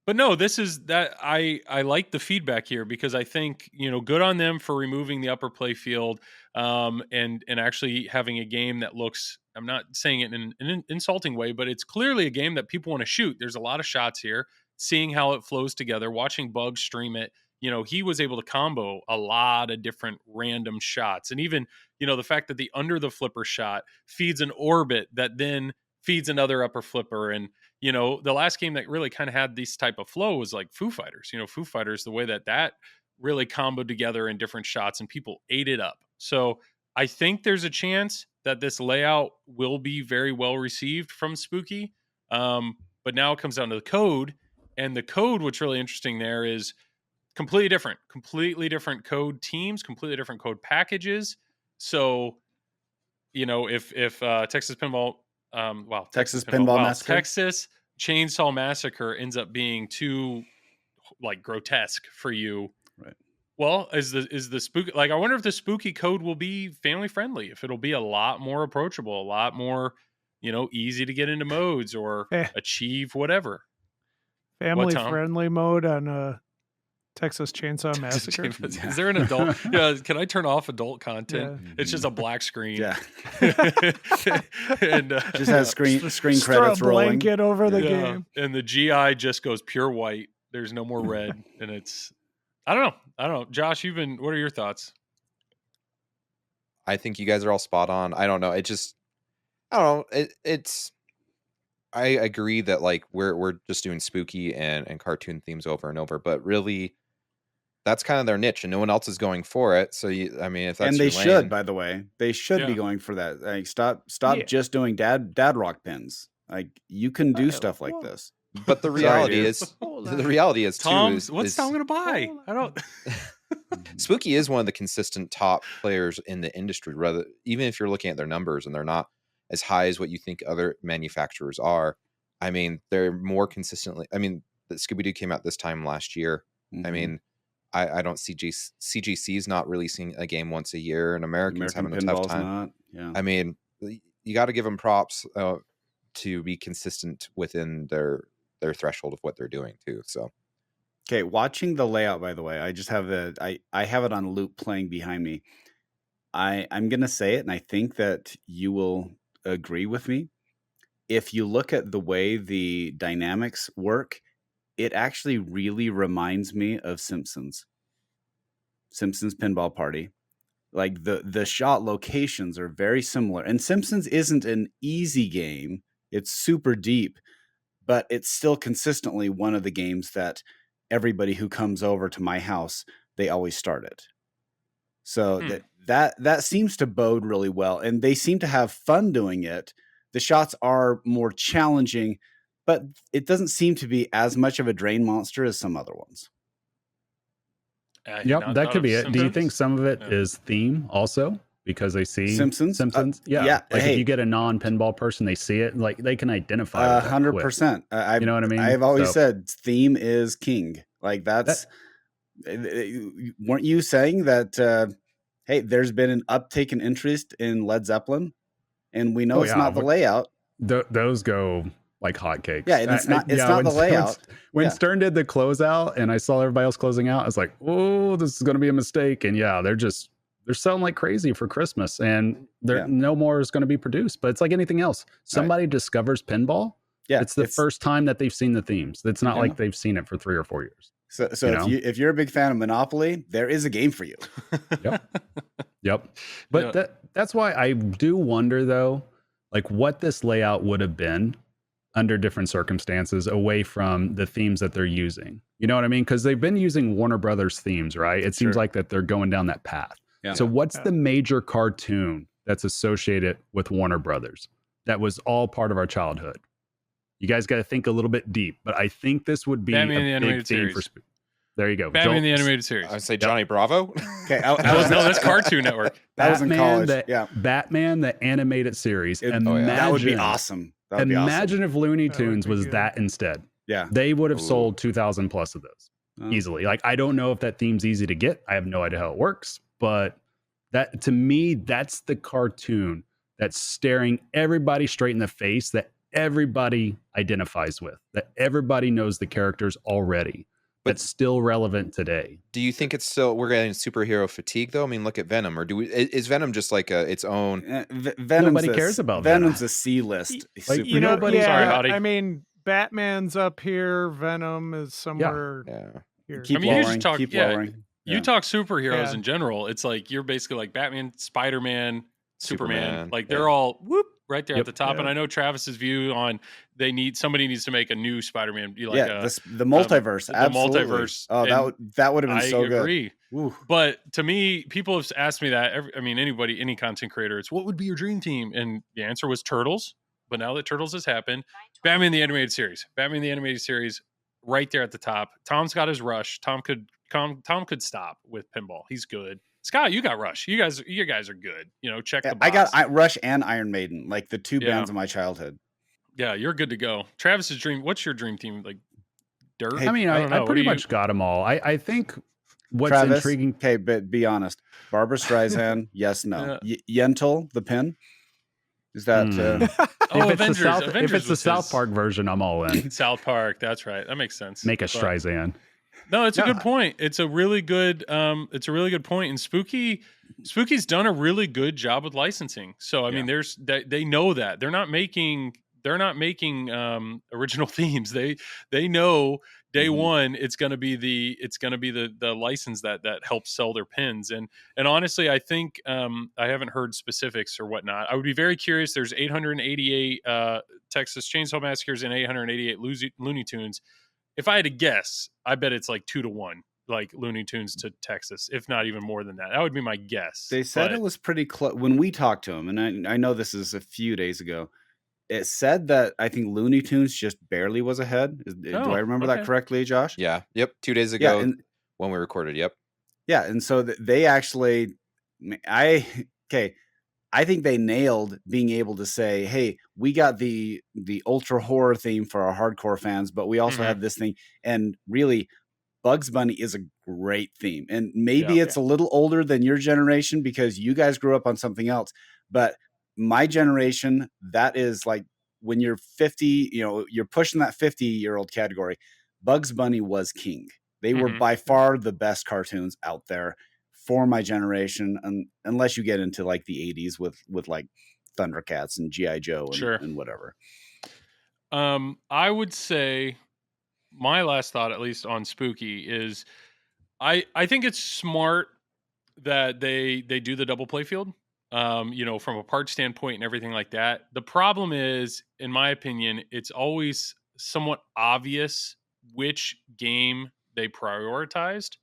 no, this is that I like the feedback here because I think, good on them for removing the upper play field and actually having a game that looks, I'm not saying it in an insulting way, but it's clearly a game that people want to shoot. There's a lot of shots here, seeing how it flows together, watching Bugs stream it. He was able to combo a lot of different random shots. And even, the fact that the under the flipper shot feeds an orbit that then feeds another upper flipper. And, the last game that really kind of had this type of flow was like Foo Fighters. Foo Fighters, the way that really comboed together in different shots and people ate it up. So I think there's a chance that this layout will be very well received from Spooky. But now it comes down to the code. And the code, what's really interesting there is completely different code teams, completely different code packages. So, if Texas Pinball Texas Chainsaw Massacre ends up being too grotesque for you. Right. Well, is the spooky, I wonder if the spooky code will be family friendly, if it'll be a lot more approachable, a lot more, easy to get into modes or achieve whatever. Family friendly mode on Texas Chainsaw Massacre. Is there an adult? Can I turn off adult content? Yeah. It's just a black screen. Yeah. And just has screen credits rolling. Blanket over the game. And the GI just goes pure white. There's no more red. And it's, I don't know. Josh, what are your thoughts? I think you guys are all spot on. I don't know. I agree that we're just doing spooky and cartoon themes over and over, but really that's kind of their niche, and no one else is going for it. So I mean, if that's and they your should, lane, by the way, they should be going for that. Like, stop just doing dad rock pins. Like, you can do stuff like this. But the reality is, Tom, too, what's Tom going to buy? I don't. Spooky is one of the consistent top players in the industry. Rather, even if you're looking at their numbers and they're not as high as what you think other manufacturers are, I mean, they're more consistently. I mean, the Scooby-Doo came out this time last year. Mm-hmm. I mean, I don't see CGC's not releasing a game once a year, and Americans having a tough time. I mean, you got to give them props to be consistent within their threshold of what they're doing too. So, okay, watching the layout, by the way, I just have I have it on loop playing behind me. I'm gonna say it, and I think that you will agree with me. If you look at the way the dynamics work, it actually really reminds me of Simpsons Pinball Party. Like the shot locations are very similar, and Simpsons isn't an easy game. It's super deep, but it's still consistently one of the games that everybody who comes over to my house, they always start it. So that seems to bode really well, and they seem to have fun doing it. The shots are more challenging, but it doesn't seem to be as much of a drain monster as some other ones. Yep, that could be it. Do you think some of it is theme also? Because they see Simpsons? Yeah. Like if you get a non-pinball person, they see it, like they can identify 100%. You know what I mean? I've always said theme is king. Like weren't you saying that, hey, there's been an uptake in interest in Led Zeppelin, and we know it's not the layout. Those go like hotcakes. Yeah, and it's not the layout. When Stern did the closeout and I saw everybody else closing out, I was like, oh, this is going to be a mistake. And yeah, they're selling like crazy for Christmas, and no more is going to be produced. But it's like anything else. Somebody discovers pinball. Yeah, it's the first time that they've seen the themes. It's not like they've seen it for 3 or 4 years. So if you're a big fan of Monopoly, there is a game for you. Yep. But that's why I do wonder, though, like what this layout would have been under different circumstances away from the themes that they're using. You know what I mean? Because they've been using Warner Brothers themes, right? It seems like that they're going down that path. Yeah. So what's the major cartoon that's associated with Warner Brothers that was all part of our childhood? You guys got to think a little bit deep, but I think this would be Batman, a big theme for There you go. Batman the Animated Series. I'd say Johnny Bravo. Okay, that's Cartoon Network. That was in college. Batman the Animated Series. That would be awesome. Imagine if Looney Tunes was that instead. Yeah. They would have sold 2,000 plus of those easily. Like, I don't know if that theme's easy to get. I have no idea how it works, but that, to me, that's the cartoon that's staring everybody straight in the face, that everybody identifies with, that everybody knows the characters already. But it's still relevant today. Do you think we're getting superhero fatigue though? I mean, look at Venom, or is Venom just like its own? Nobody cares about Venom's a C-list. Like, Sorry, Howdy. I mean, Batman's up here. Venom is somewhere here. Keep lowering. You talk superheroes in general. It's like you're basically like Batman, Spider-Man, Superman. Like they're all right there at the top. And I know Travis's view on somebody needs to make a new Spider-Man. The multiverse. Absolutely. The multiverse. Oh, that would have been so good. I agree. But to me, people have asked me that. Any content creator, it's what would be your dream team? And the answer was Turtles. But now that Turtles has happened, Batman the Animated Series. Batman the Animated Series, right there at the top. Tom's got his Rush. Tom could stop with pinball. He's good. Scott, you got Rush. You guys are good. Check the box. I got Rush and Iron Maiden, like the two bands of my childhood. Yeah, you're good to go. Travis's dream. What's your dream team? Like Dirt? I mean, I pretty much got them all. I think what's Travis, intriguing. Okay, but be honest. Barbara Streisand, yes, no. Yentl, the pin. Is that? If it's the South Park version, I'm all in. South Park. That's right. That makes sense. Make a Streisand. No, it's a good point. It's a really good point. And Spooky's done a really good job with licensing. So I mean, they know that they're not making original themes. They know day one it's going to be the license that helps sell their pins. And honestly, I think I haven't heard specifics or whatnot. I would be very curious. There's 888 Texas Chainsaw Massacres and 888 Looney Tunes. If I had to guess, I bet it's like 2-1 like Looney Tunes to Texas, if not even more than that. That would be my guess. They said it was pretty close when we talked to him, and I know this is a few days ago. It said that I think Looney Tunes just barely was ahead. Do I remember that correctly, Josh? Yeah. Yep. 2 days ago when we recorded. Yep. Yeah. And so they actually, I think they nailed being able to say, hey, we got the ultra horror theme for our hardcore fans, but we also have this thing. And really, Bugs Bunny is a great theme. And maybe it's a little older than your generation because you guys grew up on something else. But my generation, that is like when you're 50, you're pushing that 50-year-old category. Bugs Bunny was king. They were by far the best cartoons out there for my generation, unless you get into like the 80s with like Thundercats and G.I. Joe and whatever. I would say my last thought, at least on Spooky, is I think it's smart that they do the double play field. From a part standpoint and everything like that. The problem is, in my opinion, it's always somewhat obvious which game they prioritized.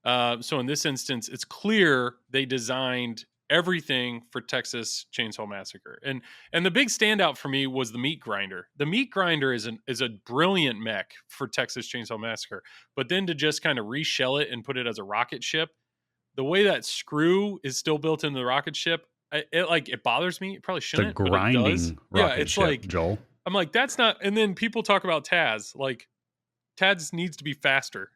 So in this instance, it's clear they designed everything for Texas Chainsaw Massacre. And the big standout for me was the meat grinder. The meat grinder is a brilliant mech for Texas Chainsaw Massacre. But then to just kind of reshell it and put it as a rocket ship, the way that screw is still built into the rocket ship, it bothers me. It probably shouldn't. It's a grinding but it does. rocket it's ship, like Joel. I'm like, that's not. And then people talk about Taz. Like, Taz needs to be faster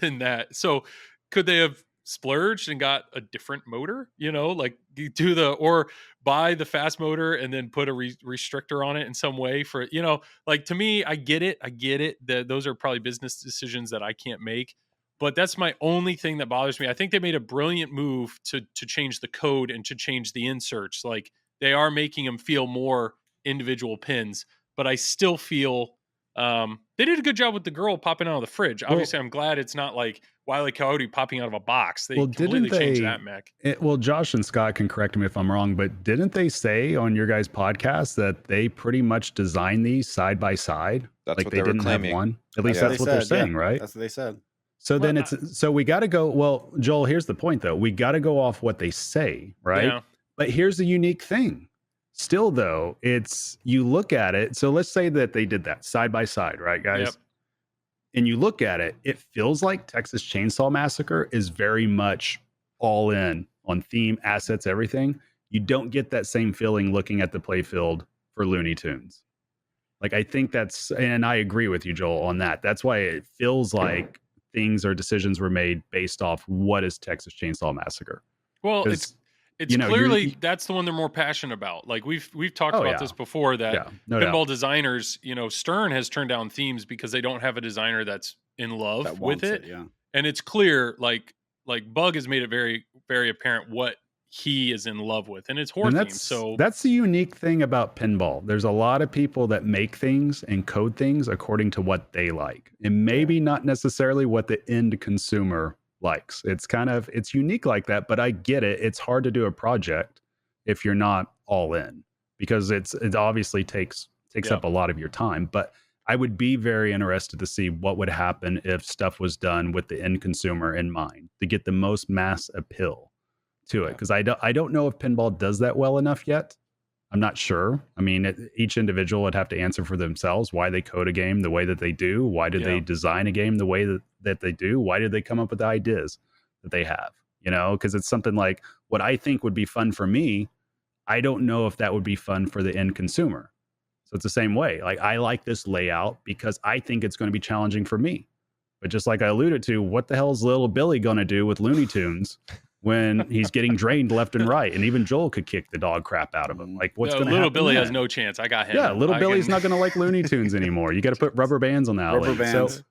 than that. So could they have splurged and got a different motor? Like or buy the fast motor and then put a restrictor on it in some way for like, to me, I get it. Those are probably business decisions that I can't make. But that's my only thing that bothers me. I think they made a brilliant move to change the code and to change the inserts. Like, they are making them feel more individual pins, but I still feel they did a good job with the girl popping out of the fridge. Obviously, I'm glad it's not like Wile E. Coyote popping out of a box. They completely changed that mech. Josh and Scott can correct me if I'm wrong, but didn't they say on your guys' podcast that they pretty much designed these side by side? That's like what they didn't have one. At least that's what they're saying, right? That's what they said. So then so we got to go. Well, Joel, here's the point though. We got to go off what they say, right? Yeah. But here's the unique thing. Still though, you look at it. So let's say that they did that side by side, right, guys? Yep. And you look at it, it feels like Texas Chainsaw Massacre is very much all in on theme, assets, everything. You don't get that same feeling looking at the playfield for Looney Tunes. Like, I think and I agree with you, Joel, on that. That's why it feels like things or decisions were made based off what is Texas Chainsaw Massacre. Well, it's clearly that's the one they're more passionate about. Like, we've talked about this before, that pinball designers, Stern has turned down themes because they don't have a designer that's in love with it. Yeah. And it's clear, like Bug has made it very, very apparent what he is in love with, and it's horror themed. So that's the unique thing about pinball. There's a lot of people that make things and code things according to what they like, and maybe not necessarily what the end consumer likes. It's unique like that, but I get it. It's hard to do a project if you're not all in, because it obviously takes up a lot of your time. But I would be very interested to see what would happen if stuff was done with the end consumer in mind to get the most mass appeal to it, because I don't know if pinball does that well enough yet. I'm not sure. I mean, each individual would have to answer for themselves why they code a game the way that they do. Why did they design a game the way that they do? Why did they come up with the ideas that they have? Because it's something like what I think would be fun for me, I don't know if that would be fun for the end consumer. So it's the same way. Like, I like this layout because I think it's going to be challenging for me. But just like I alluded to, what the hell is little Billy going to do with Looney Tunes when he's getting drained left and right? And even Joel could kick the dog crap out of him. Like, what's going to happen? Little Billy has no chance. I got him. Yeah, Billy's not going to like Looney Tunes anymore. You got to put rubber bands on the alley. Rubber bands.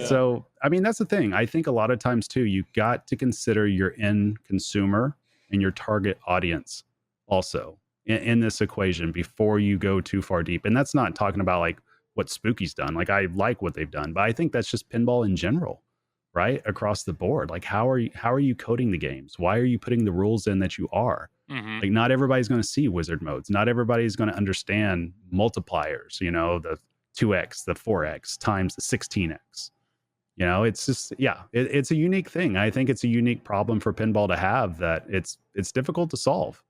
So I mean, that's the thing. I think a lot of times too, you got to consider your end consumer and your target audience also in this equation before you go too far deep. And that's not talking about like what Spooky's done. Like, I like what they've done, but I think that's just pinball in general, right? Across the board. Like, how are you coding the games? Why are you putting the rules in that you are? Mm-hmm. Like, not everybody's going to see wizard modes. Not everybody's going to understand multipliers, the 2x, the 4x times the 16x. You know, it's just, it's a unique thing. I think it's a unique problem for pinball to have, that it's difficult to solve,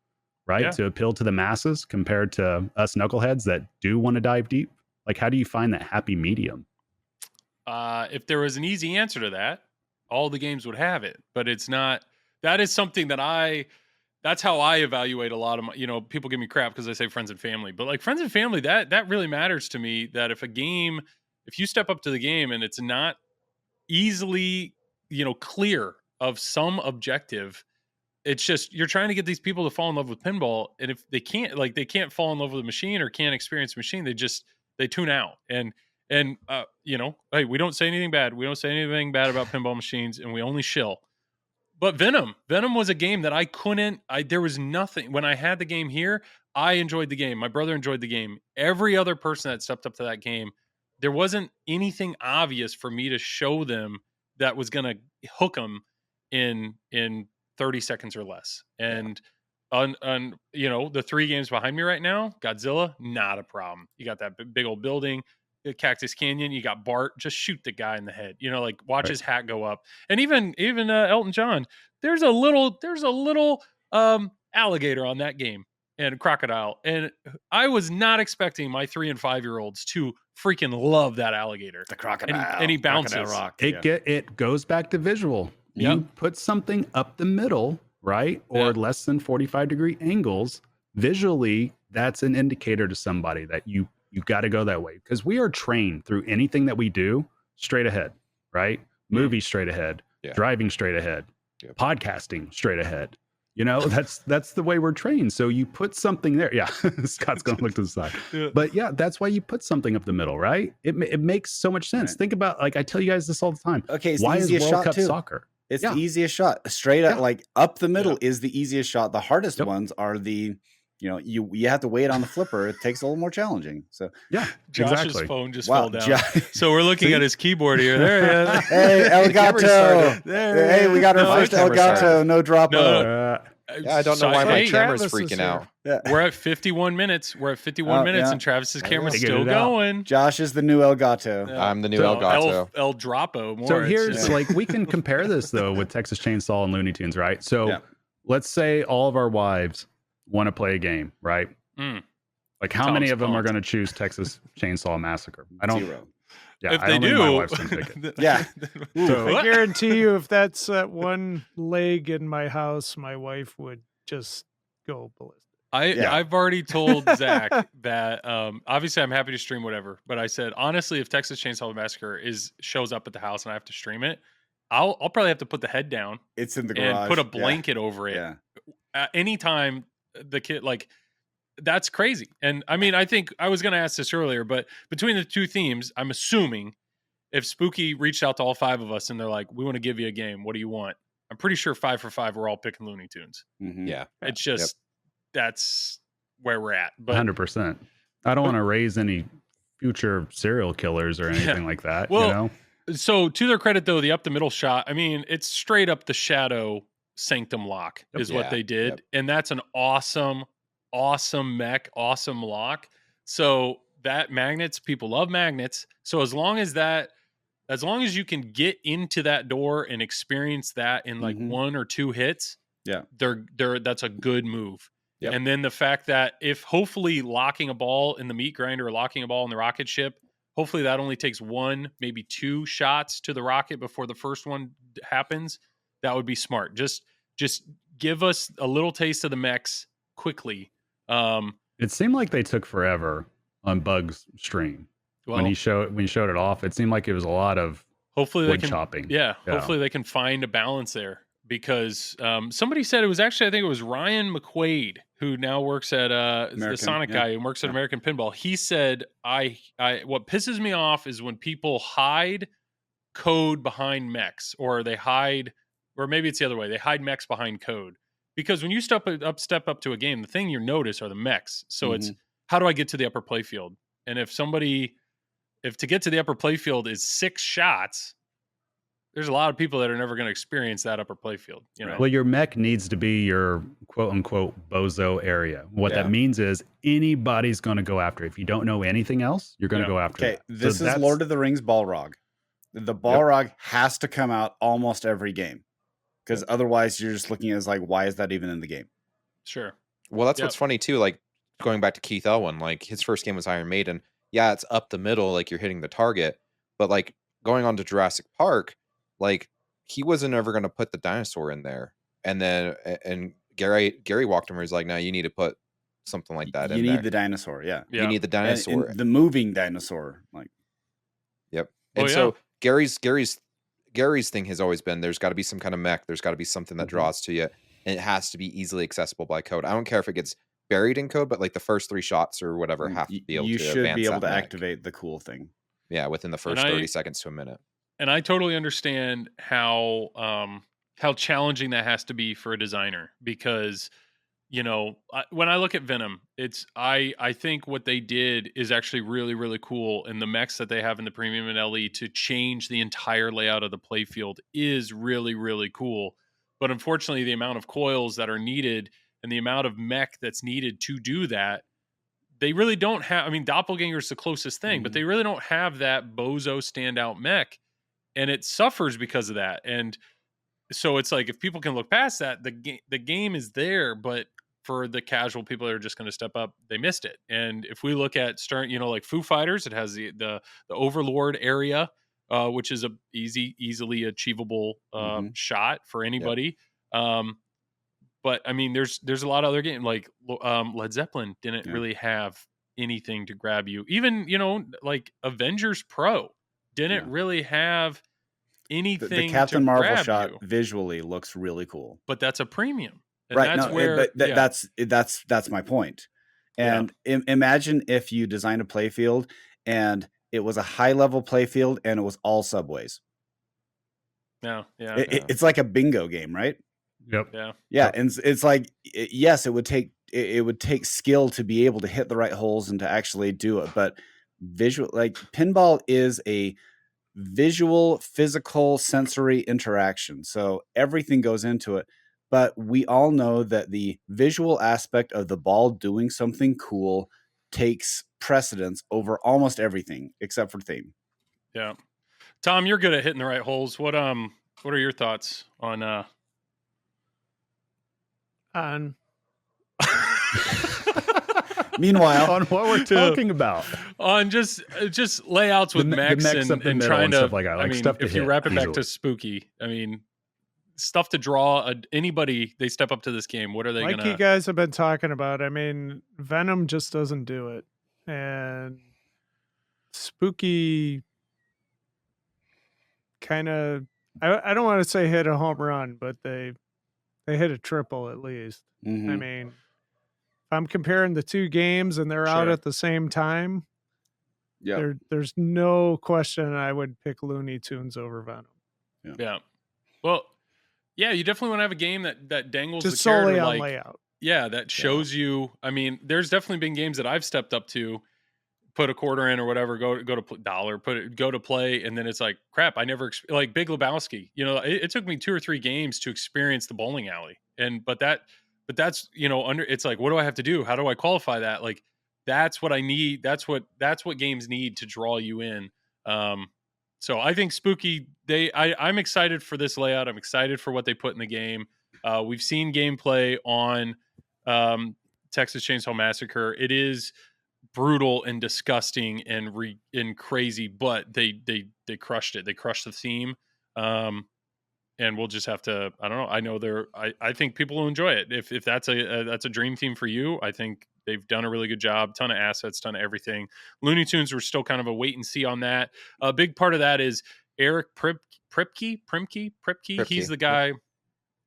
right? To appeal to the masses compared to us knuckleheads that do want to dive deep. Like, how do you find that happy medium? If there was an easy answer to that, all the games would have it, but it's not. That is something that that's how I evaluate a lot of my, people give me crap because I say friends and family, but like friends and family, that really matters to me. That if you step up to the game and it's not easily, clear of some objective, it's just, you're trying to get these people to fall in love with pinball. And if they can't fall in love with the machine or can't experience the machine, they tune out. And hey, we don't say anything bad. We don't say anything bad about pinball machines, and we only shill. But Venom was a game that there was nothing. When I had the game here, I enjoyed the game. My brother enjoyed the game. Every other person that stepped up to that game, there wasn't anything obvious for me to show them that was going to hook them in 30 seconds or less. And on the 3 games behind me right now, Godzilla, not a problem. You got that big old building. Cactus Canyon, you got Bart, just shoot the guy in the head, watch his hat go up. And even Elton John, there's a little alligator on that game, and crocodile, and I was not expecting my 3 and 5 year olds to freaking love that alligator, the crocodile, and he bounces. Rock. It goes back to visual. You put something up the middle, right, or less than 45-degree angles visually, that's an indicator to somebody that you got to go that way, because we are trained through anything that we do straight ahead, right? Movies straight ahead, driving straight ahead, podcasting straight ahead. That's the way we're trained. So you put something there. Yeah, Scott's going to look to the side. But that's why you put something up the middle, right? It makes so much sense. Right. Think about, like, I tell you guys this all the time. Okay, it's why the easiest is World shot Cup soccer? It's the easiest shot. Straight up, like up the middle is the easiest shot. The hardest ones are the, you have to wait on the flipper. It takes a little more challenging. So Josh's phone just fell down. So we're looking at his keyboard here. There he is. Hey, Elgato. Hey, we got our first Elgato. No drop. I don't know why my camera's freaking out. Yeah. We're at 51 minutes. And Travis's camera's still going. Josh is the new Elgato. I'm the new Elgato. El Drapo. More. So here's we can compare this though with Texas Chainsaw and Looney Tunes, right? So let's say all of our wives want to play a game, right? Like how many of them are going to choose Texas Chainsaw Massacre? I don't. 0. Yeah, if they do, So I guarantee you, if that's one leg in my house, my wife would just go ballistic. I've already told Zach that obviously I'm happy to stream whatever, but I said honestly, if Texas Chainsaw Massacre shows up at the house and I have to stream it, I'll probably have to put the head down. It's in the garage and put a blanket over it. Yeah. Anytime the kid that's crazy. And I mean, I think I was going to ask this earlier, but between the 2 themes, I'm assuming if Spooky reached out to all 5 of us and they're like, we want to give you a game, what do you want? I'm pretty sure 5 for 5, we're all picking Looney Tunes. Mm-hmm. Yeah. It's just, that's where we're at. But 100%. I don't want to raise any future serial killers or anything like that. Well, so to their credit though, the up the middle shot, I mean, it's straight up the Shadow Sanctum lock is what they did. Yep. And that's an awesome mech, awesome lock. So that magnets, people love magnets. So as long as you can get into that door and experience that in like 1 or 2 hits, that's a good move. Yep. And then the fact that if hopefully locking a ball in the meat grinder or locking a ball in the rocket ship, hopefully that only takes 1, maybe 2 shots to the rocket before the first one happens. That would be smart. Just give us a little taste of the mechs quickly. It seemed like they took forever on Bug's stream. When he showed it off, it seemed like it was a lot of wood chopping. Yeah, hopefully they can find a balance there, because somebody said I think it was Ryan McQuaid, who now works at the Sonic guy who works at American Pinball. He said, what pisses me off is when people hide code behind mechs, or maybe it's the other way. They hide mechs behind code. Because when you step up to a game, the thing you notice are the mechs. So it's, how do I get to the upper playfield? And if to get to the upper playfield is 6 shots, there's a lot of people that are never going to experience that upper playfield. Well, your mech needs to be your quote unquote bozo area. What that means is anybody's going to go after it. If you don't know anything else, you're going to go after it. Okay, this is Lord of the Rings Balrog. The Balrog has to come out almost every game, because otherwise you're just looking at why is that even in the game? Sure. Well, that's what's funny too. Like going back to Keith Elwin, like his first game was Iron Maiden. Yeah, it's up the middle, like you're hitting the target, but like going on to Jurassic Park, like he wasn't ever going to put the dinosaur in there. And then Gary walked him. He's like, no, you need to put something like that in there. You need the dinosaur, yeah. You need the dinosaur, and the moving dinosaur, like. Yep. And so Gary's thing has always been there's got to be some kind of mech. There's got to be something that draws to you. And it has to be easily accessible by code. I don't care if it gets buried in code, but like the first 3 shots or whatever have to be able to You should be able to mech. Activate the cool thing. Yeah, within the first 30 seconds to a minute. And I totally understand how challenging that has to be for a designer, because when I look at Venom, I think what they did is actually really, really cool. And the mechs that they have in the premium and LE to change the entire layout of the playfield is really, really cool. But unfortunately, the amount of coils that are needed and the amount of mech that's needed to do that, they really don't have. I mean, Doppelganger is the closest thing, but they really don't have that bozo standout mech. And it suffers because of that. And so it's like, if people can look past that, the game is there, but for the casual people that are just going to step up, they missed it. And if we look at like Foo Fighters, it has the Overlord area, which is a easily achievable shot for anybody. But I mean, there's a lot of other games like Led Zeppelin didn't really have anything to grab you. Even like Avengers Pro didn't really have anything. The Captain Marvel grab shot you. Visually looks really cool, but that's a premium. And right? That's that's my point. And imagine if you designed a playfield and it was a high level playfield and it was all subways. It's like a bingo game, right? Yep. Yeah. And it's like, yes, it would take skill to be able to hit the right holes and to actually do it. But pinball is a visual, physical, sensory interaction. So everything goes into it. But we all know that the visual aspect of the ball doing something cool takes precedence over almost everything except for theme. Yeah. Tom, you're good at hitting the right holes. What are your thoughts on Meanwhile, on what we're talking about, on just layouts with mechs and trying to stuff like that. Like stuff to if you wrap it back to Spooky, I mean, stuff to draw anybody they step up to this game. What are they you guys have been talking about? I mean, Venom just doesn't do it, and Spooky kind of. I don't want to say hit a home run, but they hit a triple at least. Mm-hmm. I mean, if I'm comparing the two games and they're out at the same time, there's no question I would pick Looney Tunes over Venom. Yeah. Well, yeah, you definitely want to have a game that dangles just the carrot solely on like, layout. Yeah, that shows you. I mean, there's definitely been games that I've stepped up to, put a quarter in or whatever, go to dollar, go to play, and then it's like, crap, I never like Big Lebowski. It took me 2 or 3 games to experience the bowling alley, but that's it's like, what do I have to do? How do I qualify that? Like, that's what I need. That's what games need to draw you in. So I think Spooky, I'm excited for this layout. I'm excited for what they put in the game. We've seen gameplay on Texas Chainsaw Massacre. It is brutal and disgusting and crazy, but they crushed it. They crushed the theme. And we'll just have to, I don't know. I know I think people will enjoy it. If that's a dream theme for you, I think they've done a really good job. Ton of assets, ton of everything. Looney Tunes, we're still kind of a wait and see on that. A big part of that is Eric Pripke. He's the guy.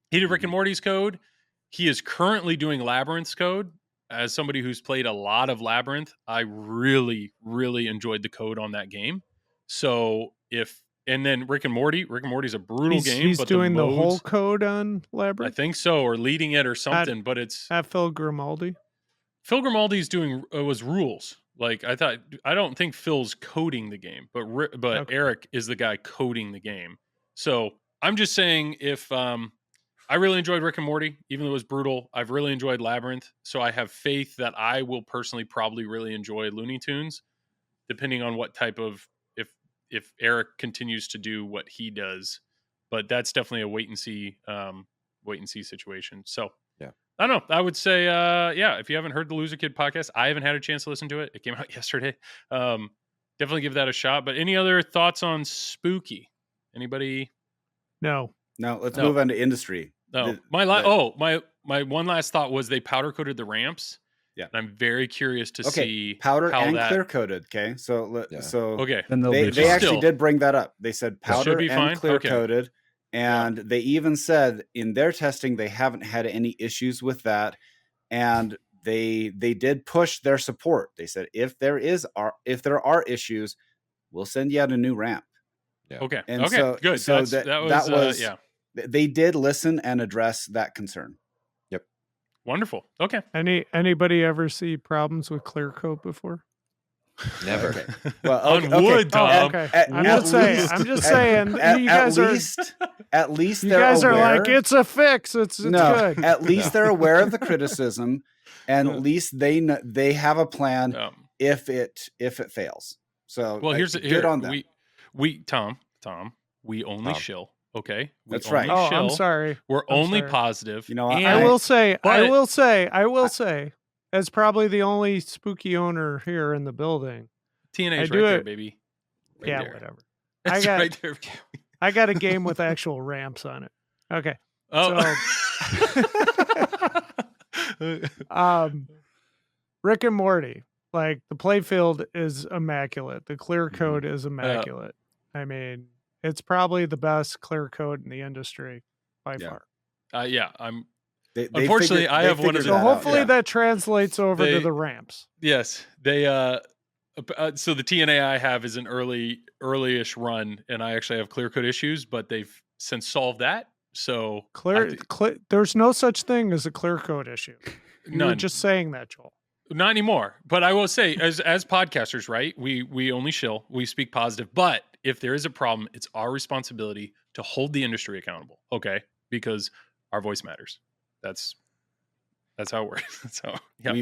He did Rick and Morty's code. He is currently doing Labyrinth's code. As somebody who's played a lot of Labyrinth, I really, really enjoyed the code on that game. So and then Rick and Morty's a brutal game. He's doing the whole code on Labyrinth? I think so, or leading it or something, but it's... At Phil Grimaldi? Phil Grimaldi's doing, was rules. Like, I don't think Phil's coding the game, but okay. Eric is the guy coding the game. So I'm just saying I really enjoyed Rick and Morty, even though it was brutal. I've really enjoyed Labyrinth. So I have faith that I will personally probably really enjoy Looney Tunes, depending on what type of, if Eric continues to do what he does. But that's definitely a wait and see situation. So yeah, I don't know. I would say, if you haven't heard the Loser Kid podcast, I haven't had a chance to listen to it. It came out yesterday. Definitely give that a shot. But any other thoughts on Spooky? Anybody? No. Let's move on to industry. No. My one last thought was they powder coated the ramps. Yeah, and I'm very curious to see powder how and that... clear coated. Okay, so okay, they actually did bring that up. They said powder and fine? clear coated, and they even said in their testing they haven't had any issues with that, and they did push their support. They said if there are issues, we'll send you out a new ramp. Yeah. Okay. And okay. So, good. So that was they did listen and address that concern. Wonderful. Okay. Anybody ever see problems with clear coat before? Never. Okay. Well, on wood, Tom. Okay. I'm just saying. You guys are like, it's a fix. It's good. At least they're aware of the criticism, and at least they have a plan if it fails. So here's on them. Tom. We only shill. Okay, that's right. Oh, I'm sorry. We're only positive. You know, I will say, as probably the only spooky owner here in the building. TNA's right there, baby. Right there. Whatever. That's right there. I got a game with actual ramps on it. Okay. Oh. So, Rick and Morty, like the playfield is immaculate. The clear coat is immaculate. I mean, it's probably the best clear coat in the industry by far. Unfortunately, I have one of the. So hopefully that translates over to the ramps. Yes, they. So the TNA I have is an early-ish run, and I actually have clear coat issues, but they've since solved that. So there's no such thing as a clear coat issue. None. You're just saying that, Joel. Not anymore. But I will say, as podcasters, right? We only shill. We speak positive. But if there is a problem, it's our responsibility to hold the industry accountable. Okay, because our voice matters. That's how it works. That's how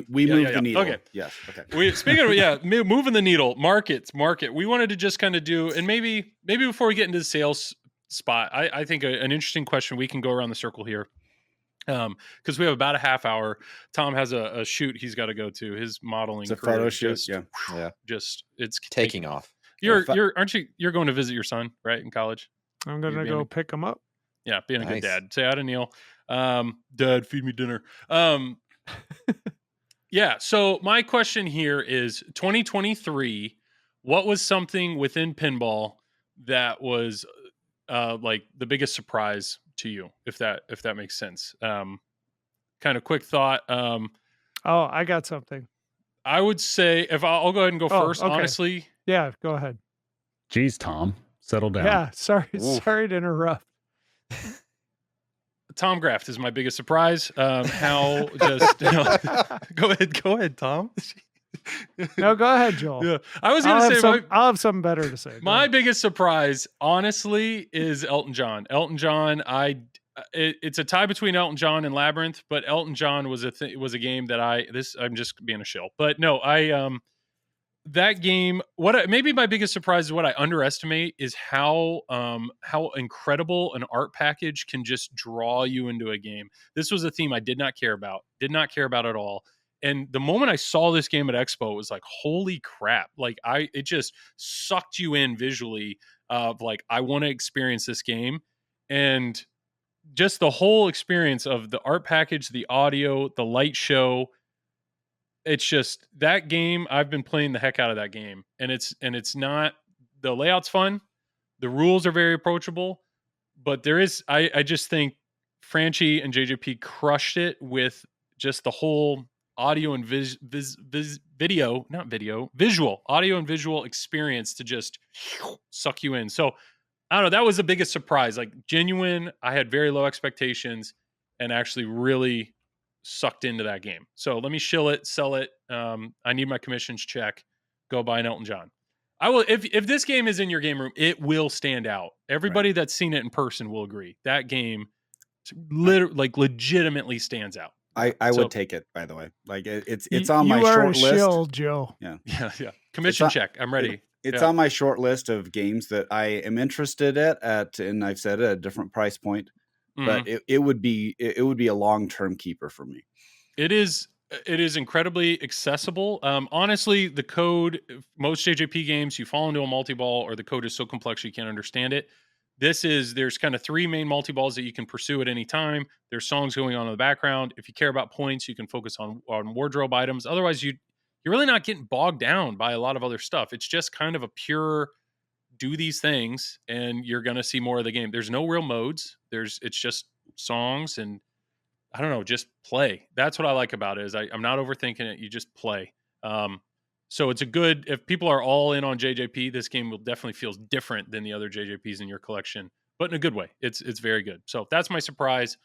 we move the needle. Okay. Yes. Okay. Speaking of moving the needle, market. We wanted to just kind of do, and maybe before we get into the sales spot, I think an interesting question. We can go around the circle here. Because we have about a half hour. Tom has a shoot he's got to go to. His modeling. It's a photo shoot. Just it's taking off. You're going to visit your son, right, in college? I'm gonna go pick him up. Yeah, being a good dad. Say hi to Neil. Dad, feed me dinner. Yeah. So my question here is 2023. What was something within pinball that was like the biggest surprise to you, if that makes sense? Kind of quick thought. I got something. I would say I'll go ahead and go first. Okay. Honestly, yeah, go ahead. Jeez, Tom, settle down. Yeah, sorry to interrupt. Tom Graf is my biggest surprise. How just go ahead, Tom. No, go ahead, Joel. Yeah, I was going to say I'll have something better to say. My biggest surprise, honestly, is Elton John. Elton John, it's a tie between Elton John and Labyrinth, but Elton John was a game that I'm just being a shill. But no, that game, maybe my biggest surprise is what I underestimate is how incredible an art package can just draw you into a game. This was a theme I did not care about at all. And the moment I saw this game at Expo, it was like, holy crap. Like it just sucked you in visually of like, I want to experience this game. And just the whole experience of the art package, the audio, the light show. It's just that game. I've been playing the heck out of that game. And it's not, the layout's fun. The rules are very approachable, but I just think Franchi and JJP crushed it with just the whole audio and visual audio and visual experience to just suck you in. So I don't know. That was the biggest surprise, like genuine. I had very low expectations and actually really sucked into that game. So let me shill it, sell it. I need my commissions check. Go buy an Elton John. I will. If this game is in your game room, it will stand out. Everybody that's seen it in person will agree. That game legitimately stands out. I would take it, by the way. Like it's on my short list. You are a shill, Joe. Yeah. Commission check. I'm ready. It's on my short list of games that I am interested at, and I've said it, at a different price point. But it would be a long-term keeper for me. It is incredibly accessible. Honestly, the code, most JJP games, you fall into a multi-ball or the code is so complex you can't understand it. There's kind of 3 main multi-balls that you can pursue at any time. There's songs going on in the background. If you care about points, you can focus on wardrobe items. Otherwise, you're really not getting bogged down by a lot of other stuff. It's just kind of a pure do these things and you're going to see more of the game. There's no real modes. It's just songs and I don't know, just play. That's what I like about it is I'm not overthinking it. You just play. So it's if people are all in on JJP, this game will definitely feel different than the other JJPs in your collection, but in a good way. It's very good. So that's my surprise.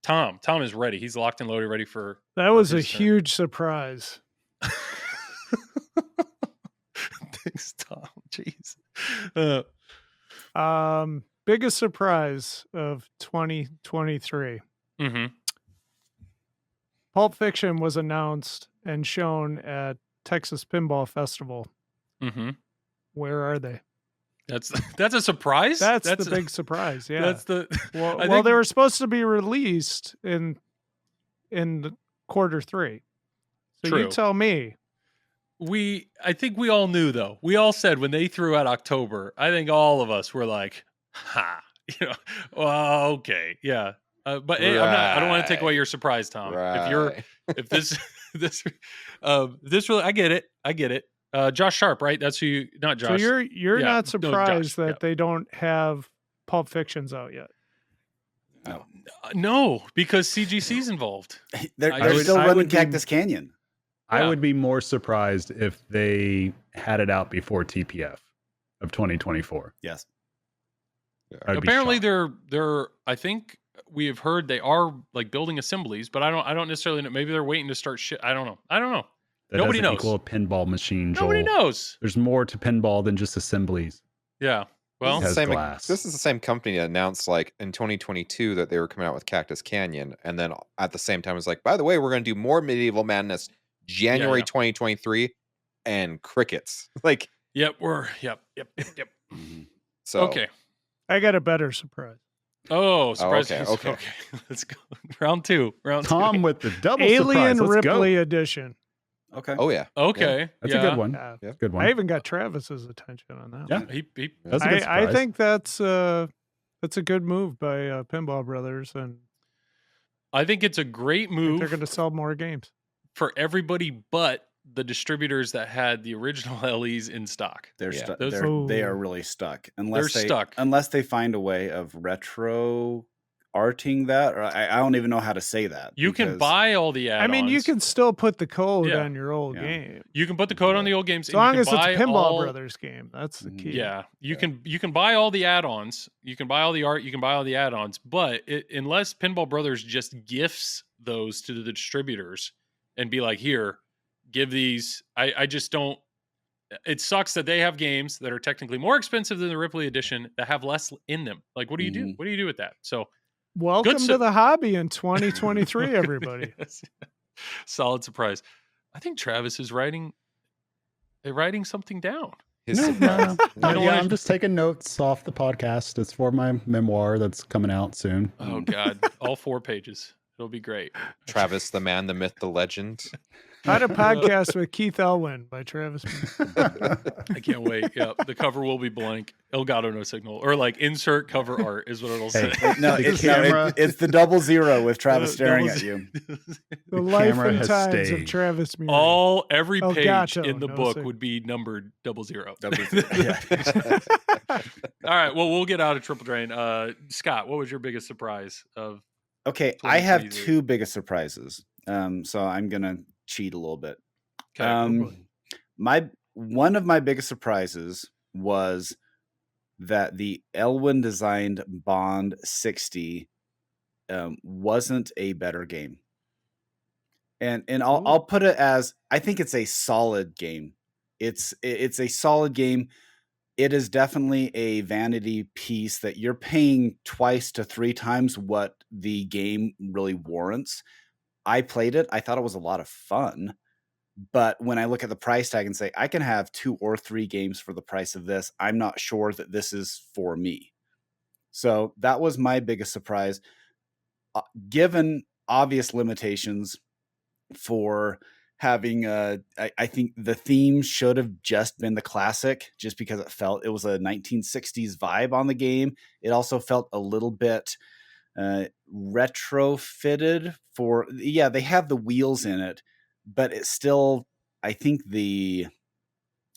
Tom is ready. He's locked and loaded, ready for. That was a huge surprise. Thanks, Tom. Jeez. Biggest surprise of 2023. Mm-hmm. Pulp Fiction was announced and shown at Texas Pinball Festival. Mm-hmm. Where are they? That's a surprise. That's the big surprise. Yeah. That's the well, they were supposed to be released in the Q3. So True. you tell me. I think we all knew though. We all said when they threw out October, I think all of us were like, "Ha, well, okay, yeah." But hey, I don't want to take away your surprise, Tom. Right. If this really, I get it. Josh Sharp, right? That's who you, not Josh. So you're not surprised Josh, that they don't have Pulp Fictions out yet? No, because CGC's involved. They're still running Cactus Canyon. I would be more surprised if they had it out before TPF of 2024. Yes. Apparently they're I think we have heard they are like building assemblies, but I don't necessarily know. Maybe they're waiting to start shit. I don't know. That Nobody knows. Equal a pinball machine, Joel. Nobody knows. There's more to pinball than just assemblies. Yeah. Well, this is the same company that announced like in 2022 that they were coming out with Cactus Canyon, and then at the same time was like, by the way, we're going to do more Medieval Madness January 2023 and crickets. Like, yep. So okay. I got a better surprise. Oh, surprise! Okay. Let's go. Round two. Tom with the double Alien surprise. Let's Ripley go. edition. Okay. Oh yeah. Okay. Yeah. That's a good one. Yeah. Good one. I even got Travis's attention on that. Yeah. One. That's a good surprise. I think that's a good move by Pinball Brothers, and I think it's a great move. They're going to sell more games for everybody, but the distributors that had the original LEs in stock. They're stuck. They are really stuck unless they find a way of retro arting that, or I don't even know how to say that. You can buy all the add-ons. I mean, you can still put the code on your old game. You can put the code on the old games as long as it's a Pinball Brothers game. That's the key. Yeah, you can buy all the add-ons. You can buy all the art. You can buy all the add-ons. But unless Pinball Brothers just gifts those to the distributors and be like, here, give these. I just don't. It sucks that they have games that are technically more expensive than the Ripley edition that have less in them. Like, what do you do? What do you do with that? So. Welcome to the hobby in 2023, everybody. Yes. Solid surprise. I think Travis is writing something down. I'm just taking notes off the podcast. It's for my memoir that's coming out soon. Oh God, all 4 pages. It'll be great. Travis, the man, the myth, the legend. How to Podcast with Keith Elwin by Travis. I can't wait. Yeah, the cover will be blank. Elgato no signal, or like insert cover art is what it'll say. No, it's the 00 with Travis staring at you. The life and times of Travis Murie. Every page in the book would be numbered 00. Yeah. All right. Well, we'll get out of Triple Drain. Scott, what was your biggest surprise of? Okay, I have 2 biggest surprises. So I'm gonna cheat a little bit. Okay. One of my biggest surprises was that the Elwin designed Bond 60 wasn't a better game. And I'll put it as, I think it's a solid game. It's a solid game. It is definitely a vanity piece that you're paying 2 to 3 times what the game really warrants. I played it. I thought it was a lot of fun. But when I look at the price tag and say, I can have 2 or 3 games for the price of this, I'm not sure that this is for me. So that was my biggest surprise. Given obvious limitations for having I think the theme should have just been the classic, just because it was a 1960s vibe on the game. It also felt a little bit retrofitted they have the wheels in it, but it's still, I think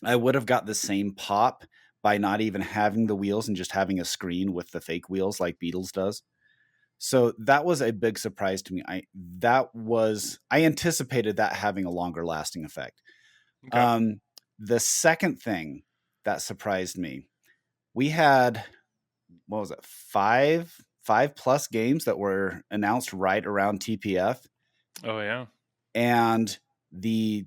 I would have got the same pop by not even having the wheels and just having a screen with the fake wheels like Beatles does. So that was a big surprise to me. I anticipated that having a longer lasting effect. Okay. The second thing that surprised me, we had, what was it? 5+ games that were announced right around TPF. Oh yeah. And Foo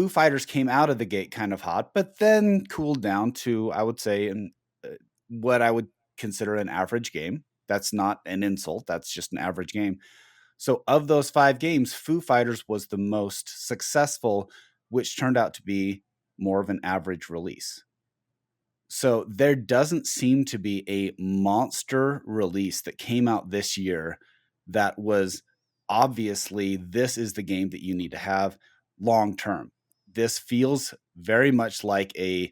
Fighters came out of the gate kind of hot, but then cooled down to, I would say, what I would consider an average game. That's not an insult. That's just an average game. So of those 5 games, Foo Fighters was the most successful, which turned out to be more of an average release. So there doesn't seem to be a monster release that came out this year that was obviously, this is the game that you need to have long term. This feels very much like an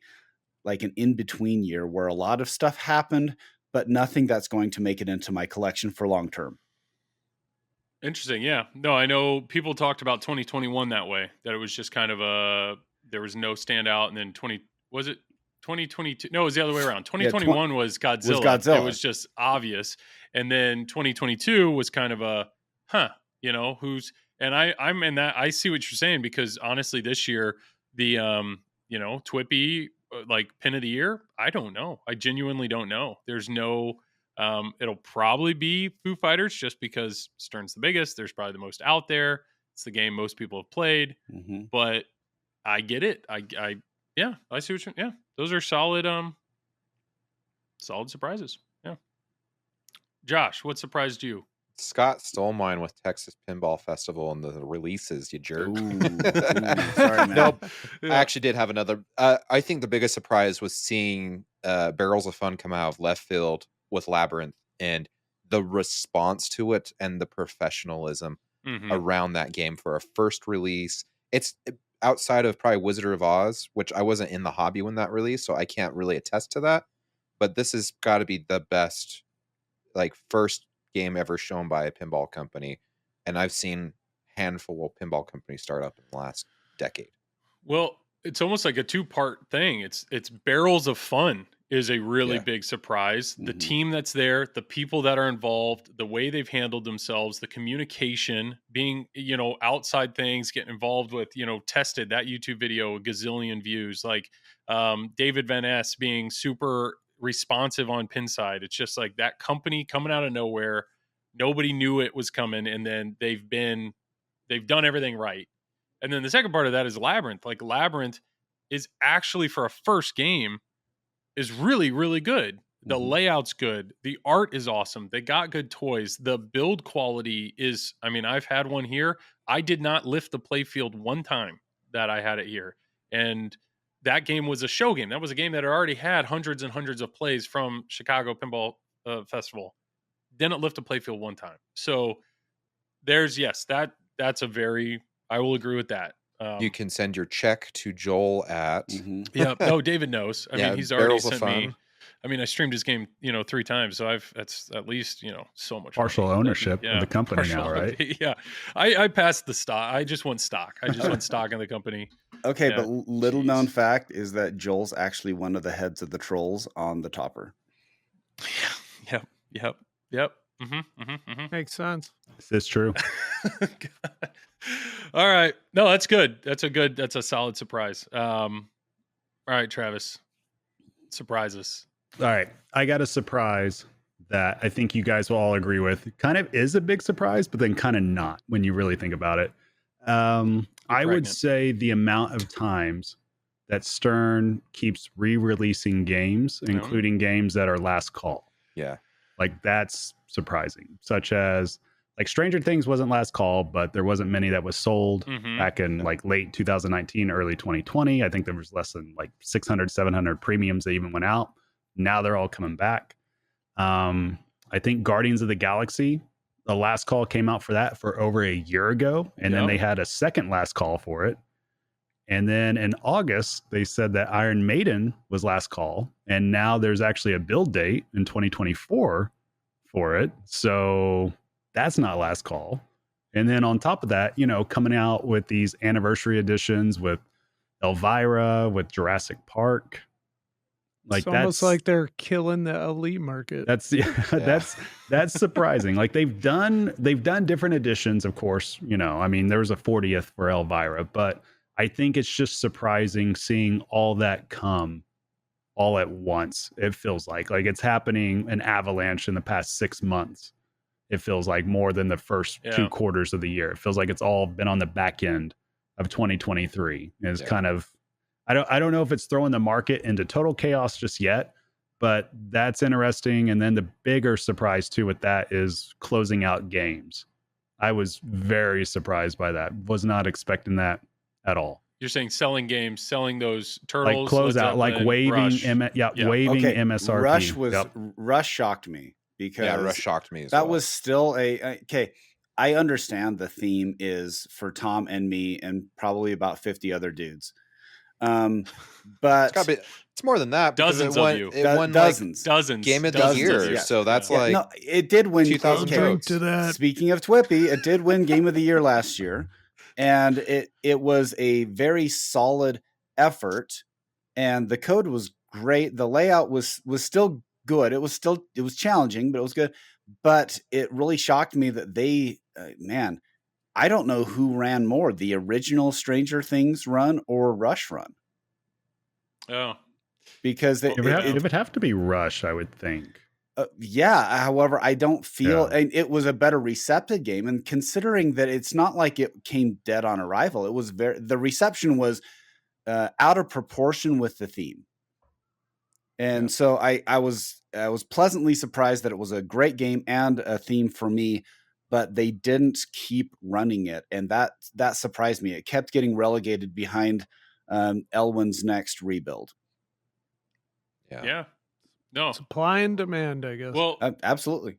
in-between year where a lot of stuff happened, but nothing that's going to make it into my collection for long term. Interesting. Yeah. No, I know people talked about 2021 that way, that it was just kind of there was no standout. And then 2022? No, it was the other way around. 2021 was Godzilla. It was just obvious. And then 2022 was kind of I'm in that. I see what you're saying, because honestly, this year, the, TWIPY, like pin of the year, I don't know. I genuinely don't know. There's no, it'll probably be Foo Fighters, just because Stern's the biggest. There's probably the most out there. It's the game most people have played, but I get it. I see what you're, those are solid surprises. Yeah. Josh, what surprised you? Scott stole mine with Texas Pinball Festival and the releases, you jerk. Ooh, sorry, man. Nope. Yeah. I actually did have another. I think the biggest surprise was seeing Barrels of Fun come out of left field with Labyrinth, and the response to it and the professionalism around that game for a first release. It's outside of probably Wizard of Oz, which I wasn't in the hobby when that released, so I can't really attest to that. But this has got to be the best, first game ever shown by a pinball company, and I've seen handful of pinball companies start up in the last decade. Well, it's almost like a 2-part thing. It's Barrels of Fun is a really big surprise. The team that's there, the people that are involved, the way they've handled themselves, the communication, being, outside things, getting involved with, tested that YouTube video, a gazillion views, David Van Ness being super responsive on Pinside. It's just like that company coming out of nowhere. Nobody knew it was coming, and then they've done everything right. And then the second part of that is Labyrinth. Labyrinth is actually, for a first game, is really, really good. The layout's good. The art is awesome. They got good toys. The build quality is, I've had one here. I did not lift the playfield one time that I had it here. And that game was a show game. That was a game that already had hundreds and hundreds of plays from Chicago Pinball Festival. Didn't lift a playfield one time. So there's, that's a very, I will agree with that. You can send your check to Joel at. Yeah. No, David knows. He's already sent me. I streamed his game, 3 times. So that's at least, so much partial ownership of the company now, right? Yeah. I passed the stock. I just want stock. I just want stock in the company. Okay. Yeah. But little known fact is that Joel's actually one of the heads of the trolls on the topper. Yep. Makes sense. This is true. All right. No, that's good. That's a solid surprise. All right, Travis, surprise us. All right. I got a surprise that I think you guys will all agree with. Kind of is a big surprise, but then kind of not when you really think about it. I would say the amount of times that Stern keeps re-releasing games, including games that are last call. Yeah. That's surprising, such as like Stranger Things wasn't last call, but there wasn't many that was sold back in like late 2019, early 2020. I think there was less than like 600, 700 premiums that even went out. Now they're all coming back. I think Guardians of the Galaxy, the last call came out for that for over a year ago. And then they had a second last call for it. And then in August, they said that Iron Maiden was last call. And now there's actually a build date in 2024 for it. So that's not last call. And then on top of that, you know, coming out with these anniversary editions with Elvira, with Jurassic Park. Like it's almost like they're killing the elite market. That's that's surprising. Like they've done different editions, of course. You know, I mean, there was a 40th for Elvira, but I think it's just surprising seeing all that come all at once. It feels like it's happening an avalanche in the past 6 months. It feels like more than the first 2 quarters of the year. It feels like it's all been on the back end of 2023. It's kind of, I don't know if it's throwing the market into total chaos just yet, but that's interesting. And then the bigger surprise too with that is closing out games. I was very surprised by that. Was not expecting that at all. You're saying selling games, selling those turtles, like close out, like waiving, waiving MSRP. Rush shocked me. Because Rush shocked me as that well. was still okay. I understand the theme is for Tom and me and probably about 50 other dudes. But it's more than that. Dozens of you. It won dozens. Game of the year. Yeah. So that's no, it did win. 2,000 votes. To that. Speaking of TWIPY, it did win Game of the Year last year. And it was a very solid effort. And the code was great. The layout was still good. It was challenging, but it was good. But it really shocked me that they, I don't know who ran more, the original Stranger Things run or Rush run. Oh, because it would have to be Rush, I would think. However, I don't feel, and it was a better recepted game. And considering that it's not like it came dead on arrival, it was the reception was out of proportion with the theme. And so I was pleasantly surprised that it was a great game and a theme for me, but they didn't keep running it, and that surprised me. It kept getting relegated behind Elwyn's next rebuild. Yeah. No. Supply and demand, I guess. Well, absolutely.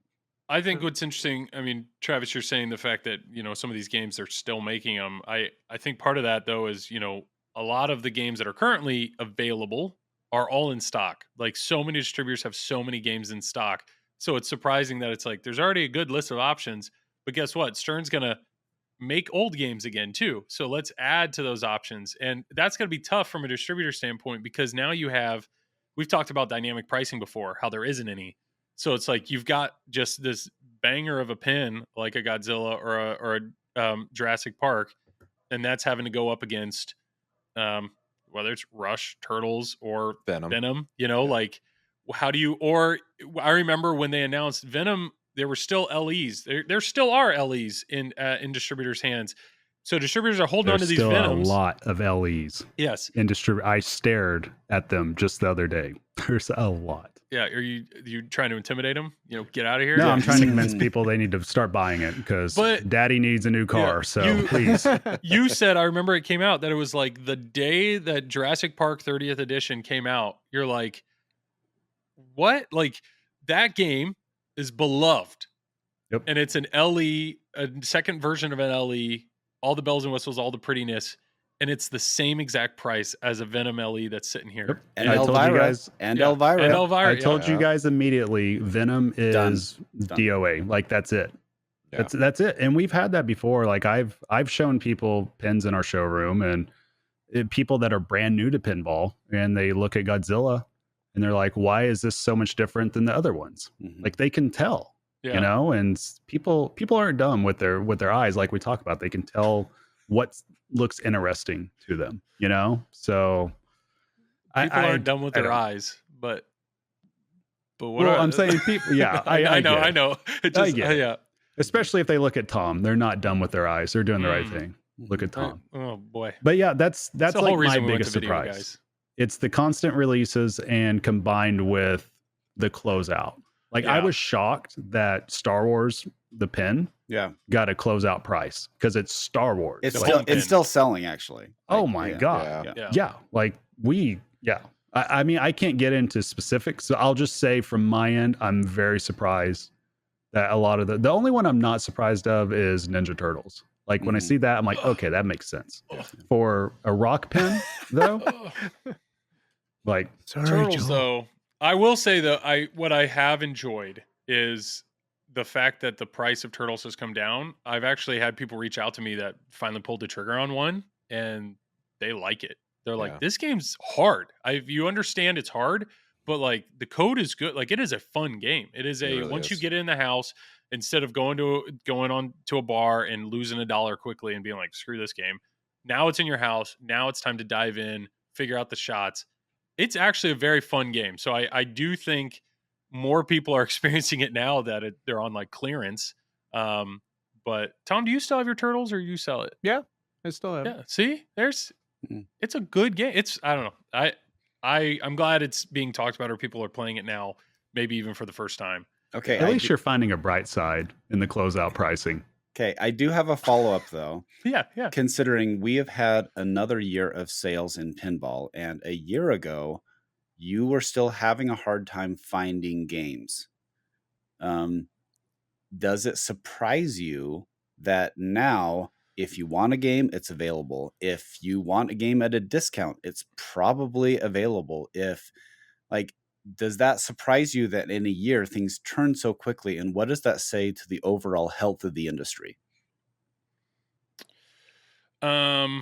I think what's interesting, I mean, Travis, you're saying the fact that, you know, some of these games, they're still making them. I think part of that, though, is, you know, a lot of the games that are currently available are all in stock. Like, so many distributors have so many games in stock. So it's surprising that it's like, there's already a good list of options, but guess what? Stern's going to make old games again too. So let's add to those options. And that's going to be tough from a distributor standpoint, because now we've talked about dynamic pricing before, how there isn't any. So it's like, you've got just this banger of a pin, like a Godzilla or a Jurassic Park. And that's having to go up against, whether it's Rush, Turtles, or Venom, you know, like, how do you, or I remember when they announced Venom, there were still LEs. There still are LEs in distributors' hands. So distributors are holding on to these Venoms. A lot of LEs. Yes. In I stared at them just the other day. There's a lot. Yeah. Are you trying to intimidate them? You know, get out of here? No, I'm trying to convince people they need to start buying it, because daddy needs a new car. Please. You said, I remember it came out, that it was like the day that Jurassic Park 30th edition came out. You're like, what? Like, that game is beloved. Yep. And it's an LE, a second version of an LE, all the bells and whistles, all the prettiness. And it's the same exact price as a Venom LE that's sitting here. Yep. And Elvira. Elvira. I told you guys immediately, Venom is Done. DOA. Like, that's it. Yeah. That's it. And we've had that before. Like, I've shown people pins in our showroom, and people that are brand new to pinball, and they look at Godzilla and they're like, why is this so much different than the other ones? Mm-hmm. Like, they can tell, you know, and people aren't dumb with their eyes. Like we talk about, they can tell what looks interesting to them, you know? So people aren't dumb with their eyes, but what I'm saying people, I know. It just, especially if they look at Tom, they're not dumb with their eyes. They're doing the right thing. Look at Tom. Oh boy. But yeah, that's the like whole my reason biggest surprise. It's the constant releases and combined with the closeout. Like I was shocked that Star Wars, the pin, got a closeout price because it's Star Wars. It's still selling actually. Oh my God. Yeah. Like I mean, I can't get into specifics. So I'll just say from my end, I'm very surprised that a lot of the only one I'm not surprised of is Ninja Turtles. Like when I see that, I'm like, okay, that makes sense. For a rock pin though, like Turtles though, I will say though, what I have enjoyed is the fact that the price of Turtles has come down. I've actually had people reach out to me that finally pulled the trigger on one and they like it. They're like, this game's hard. You understand it's hard, but like the code is good. Like it is a fun game. It is once you get in the house, instead of going on to a bar and losing $1 quickly and being like, screw this game. Now it's in your house. Now it's time to dive in, figure out the shots. It's actually a very fun game. So I do think more people are experiencing it now that they're on like clearance. But Tom, do you still have your Turtles or you sell it? Yeah, I still have. Yeah. See, it's a good game. I don't know. I'm glad it's being talked about or people are playing it now, maybe even for the first time. Okay. At least you're finding a bright side in the closeout pricing. Okay. I do have a follow-up though. Yeah. Considering we have had another year of sales in pinball, and a year ago, you were still having a hard time finding games. Does it surprise you that now, if you want a game, it's available? If you want a game at a discount, it's probably available. Does that surprise you that in a year things turn so quickly? And what does that say to the overall health of the industry? I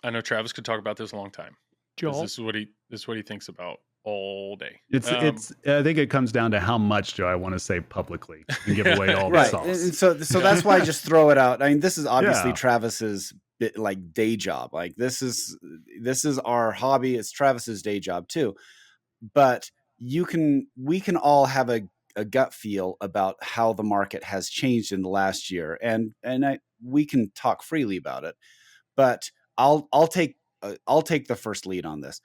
know Travis could talk about this a long time. Joel, this is what he thinks about all day. It's I think it comes down to how much do I want to say publicly and give away all the sauce. And so that's why I just throw it out. I mean, this is obviously Travis's day job. Like this is our hobby. It's Travis's day job too. But we can all have a gut feel about how the market has changed in the last year, and we can talk freely about it. But I'll take the first lead on this.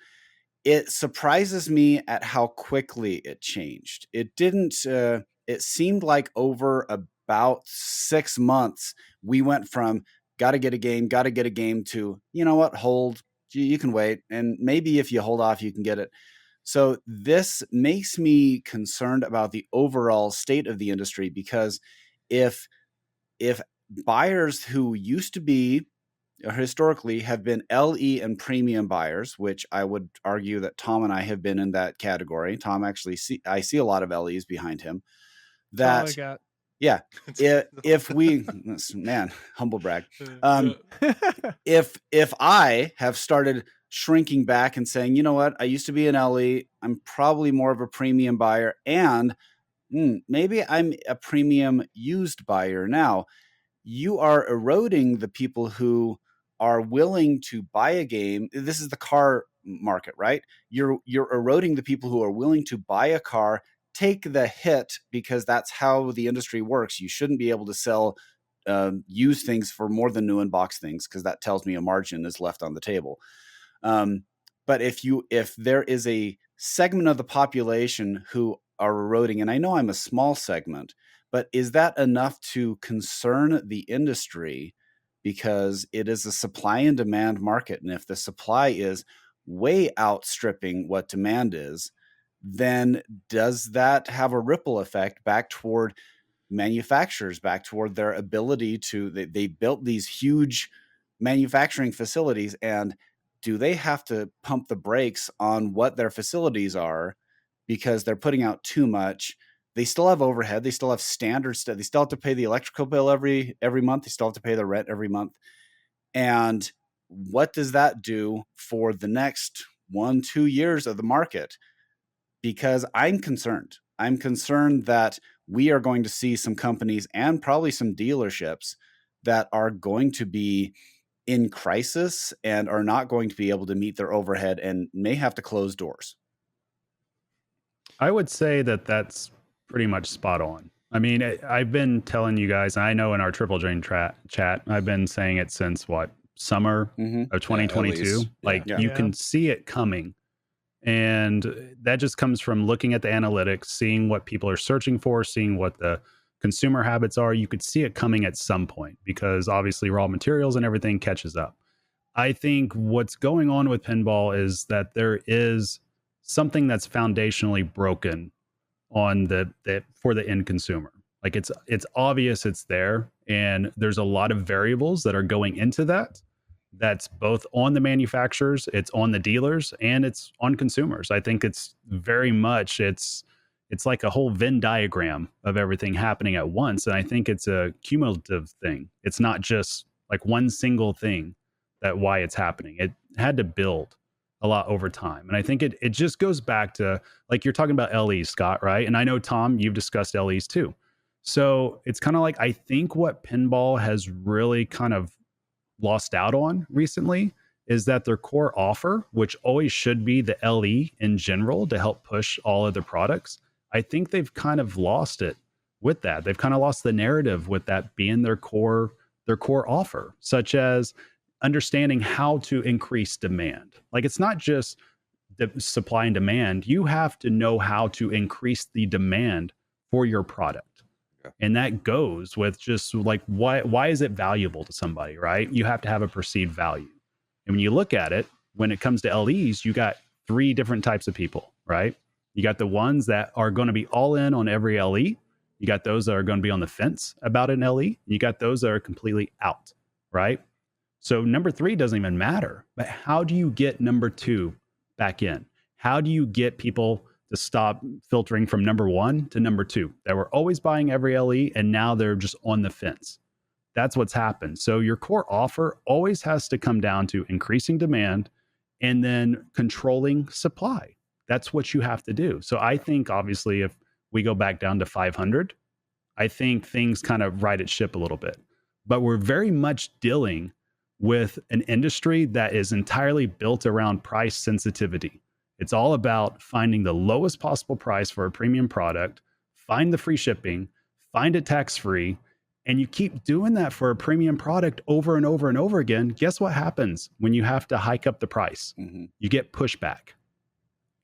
It surprises me at how quickly it changed. It didn't. It seemed like over about 6 months, we went from got to get a game to, you know what, hold. You can wait, and maybe if you hold off, you can get it. So this makes me concerned about the overall state of the industry, because if buyers who used to be historically have been LE and premium buyers, which I would argue that Tom and I have been in that category. Tom actually I see a lot of LEs behind him. That yeah, if we man, humble brag. If I have started shrinking back and saying, you know what, I used to be an LE, I'm probably more of a premium buyer, and maybe I'm a premium used buyer now. You are eroding the people who are willing to buy a game. This is the car market, right? You're eroding the people who are willing to buy a car, take the hit, because that's how the industry works. You shouldn't be able to sell used things for more than new and box things, because that tells me a margin is left on the table. But if there is a segment of the population who are eroding, and I know I'm a small segment, but is that enough to concern the industry? Because it is a supply and demand market. And if the supply is way outstripping what demand is, then does that have a ripple effect back toward manufacturers, back toward their ability to, they built these huge manufacturing facilities, and do they have to pump the brakes on what their facilities are because they're putting out too much? They still have overhead. They still have standards. They still have to pay the electrical bill every month. They still have to pay the rent every month. And what does that do for the next 1-2 years of the market? Because I'm concerned. I'm concerned that we are going to see some companies and probably some dealerships that are going to be in crisis and are not going to be able to meet their overhead and may have to close doors. I would say that that's pretty much spot on. I mean, I've been telling you guys, I know in our Triple Drain chat, I've been saying it since summer of 2022. You can see it coming. And that just comes from looking at the analytics, seeing what people are searching for, seeing what the consumer habits are. You could see it coming at some point because obviously raw materials and everything catches up. I think what's going on with pinball is that there is something that's foundationally broken on the for the end consumer. Like it's obvious it's there, and there's a lot of variables that are going into that. That's both on the manufacturers, it's on the dealers, and it's on consumers. I think it's very much it's like a whole Venn diagram of everything happening at once, and I think it's a cumulative thing. It's not just like one single thing that why it's happening. It had to build a lot over time. And I think it just goes back to, like, you're talking about LEs, Scott, right? And I know, Tom, you've discussed LEs too. So it's kind of like, I think what pinball has really kind of lost out on recently is that their core offer, which always should be the LE in general to help push all other products, I think they've kind of lost it with that. They've kind of lost the narrative with that being their core offer, such as understanding how to increase demand. Like, it's not just the supply and demand. You have to know how to increase the demand for your product. Yeah. And that goes with just like, why is it valuable to somebody, right? You have to have a perceived value. And when you look at it, when it comes to LEs, you got 3 different types of people, right? You got the ones that are going to be all in on every LE. You got those that are going to be on the fence about an LE. You got those that are completely out, right? So number 3 doesn't even matter, but how do you get number 2 back in? How do you get people to stop filtering from number 1 to number 2 that were always buying every LE and now they're just on the fence? That's what's happened. So your core offer always has to come down to increasing demand and then controlling supply. That's what you have to do. So I think obviously if we go back down to 500, I think things kind of right its ship a little bit. But we're very much dealing with an industry that is entirely built around price sensitivity. It's all about finding the lowest possible price for a premium product, find the free shipping, find it tax-free, and you keep doing that for a premium product over and over and over again. Guess what happens when you have to hike up the price? Mm-hmm. You get pushback.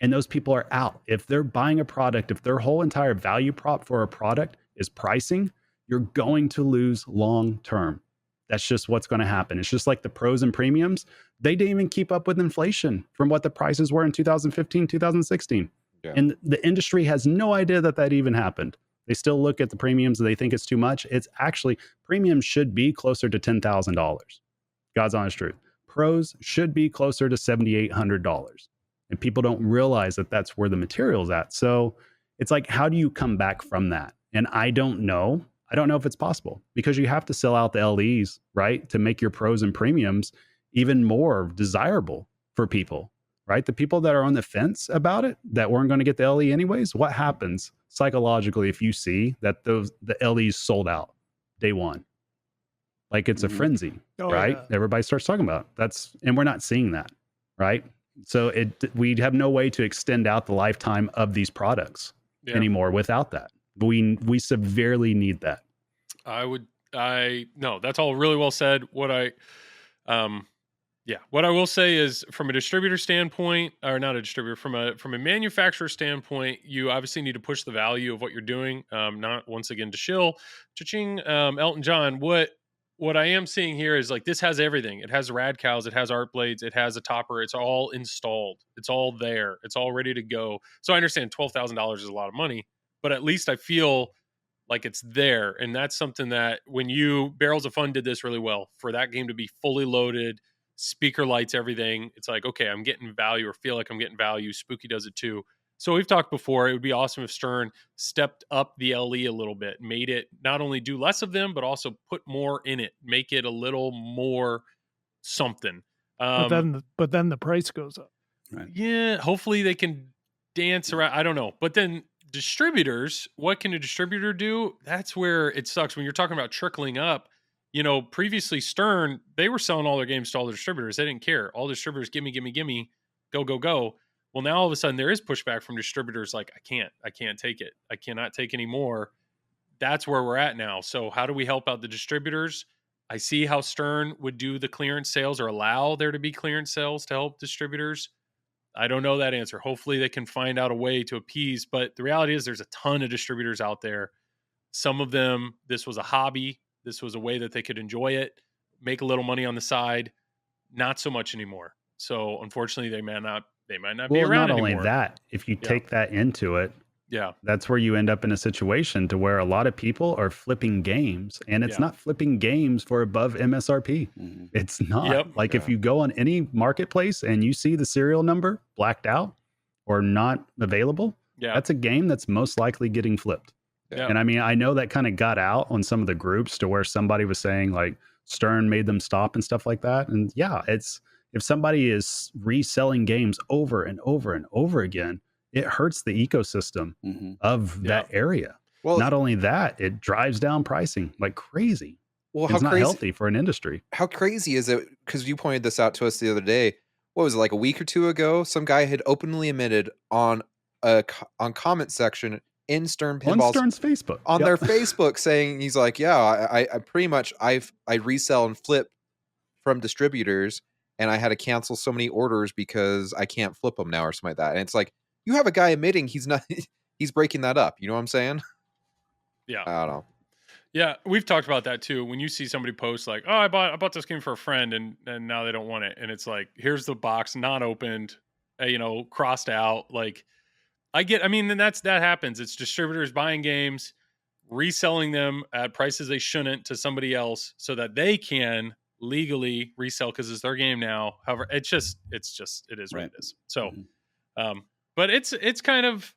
And those people are out. If they're buying a product, if their whole entire value prop for a product is pricing, you're going to lose long term. That's just what's going to happen. It's just like the pros and premiums. They didn't even keep up with inflation from what the prices were in 2015, 2016. Yeah. And the industry has no idea that even happened. They still look at the premiums and they think it's too much. It's actually, premiums should be closer to $10,000. God's honest truth. Pros should be closer to $7,800. And people don't realize that that's where the material's at. So it's like, how do you come back from that? And I don't know. I don't know if it's possible because you have to sell out the LEs, right? To make your pros and premiums even more desirable for people, right? The people that are on the fence about it, that weren't going to get the LE anyways, what happens psychologically if you see that the LEs sold out day one? Like it's a frenzy, right? Yeah. Everybody starts talking about it. And we're not seeing that, right? So we have no way to extend out the lifetime of these products anymore without that. We severely need that. No, that's all really well said. What I will say is from a distributor standpoint, or not a distributor, from a manufacturer standpoint, you obviously need to push the value of what you're doing. Not once again to shill. Cha-ching, Elton John, what I am seeing here is like, this has everything. It has rad cows, it has art blades, it has a topper. It's all installed. It's all there. It's all ready to go. So I understand $12,000 is a lot of money, but at least I feel like it's there. And that's something that Barrels of Fun did this really well for that game to be fully loaded, speaker lights, everything. It's like, okay, I'm getting value or feel like I'm getting value. Spooky does it too. So we've talked before, it would be awesome if Stern stepped up the LE a little bit, made it not only do less of them, but also put more in it, make it a little more something. But then the price goes up. Right. Yeah, hopefully they can dance around. I don't know. But then distributors, what can a distributor do? That's where it sucks when you're talking about trickling up. Previously Stern, they were selling all their games to all the distributors. They didn't care. All distributors, gimme, go. Well, now all of a sudden there is pushback from distributors like, I can't take it. I cannot take any more. That's where we're at now. So how do we help out the distributors? I see how Stern would do the clearance sales or allow there to be clearance sales to help distributors. I don't know that answer. Hopefully they can find out a way to appease, but the reality is there's a ton of distributors out there. Some of them, this was a hobby. This was a way that they could enjoy it, make a little money on the side. Not so much anymore. So unfortunately they might not be around not anymore. Only that, if you take that into it, that's where you end up in a situation to where a lot of people are flipping games, and it's not flipping games for above MSRP. Mm-hmm. It's not. If you go on any marketplace and you see the serial number blacked out or not available, that's a game that's most likely getting flipped. Yeah. And I mean, I know that kind of got out on some of the groups to where somebody was saying like Stern made them stop and stuff like that. And it's, if somebody is reselling games over and over and over again, it hurts the ecosystem of that area. Well, not only that, it drives down pricing like crazy. Well, it's not healthy for an industry. How crazy is it? Because you pointed this out to us the other day. What was it, like a week or two ago? Some guy had openly admitted on comment section in Stern Pinball's on Stern's Facebook, on their Facebook, saying he's like, I pretty much I resell and flip from distributors, and I had to cancel so many orders because I can't flip them now or something like that. And it's like, you have a guy admitting he's breaking that up. You know what I'm saying? Yeah. I don't know. Yeah, we've talked about that too. When you see somebody post like, "Oh, I bought this game for a friend, and now they don't want it," and it's like, here's the box, not opened, crossed out. Like, I mean, then that happens. It's distributors buying games, reselling them at prices they shouldn't to somebody else, so that they can legally resell because it's their game now. However, it is what it is. So, but it's kind of,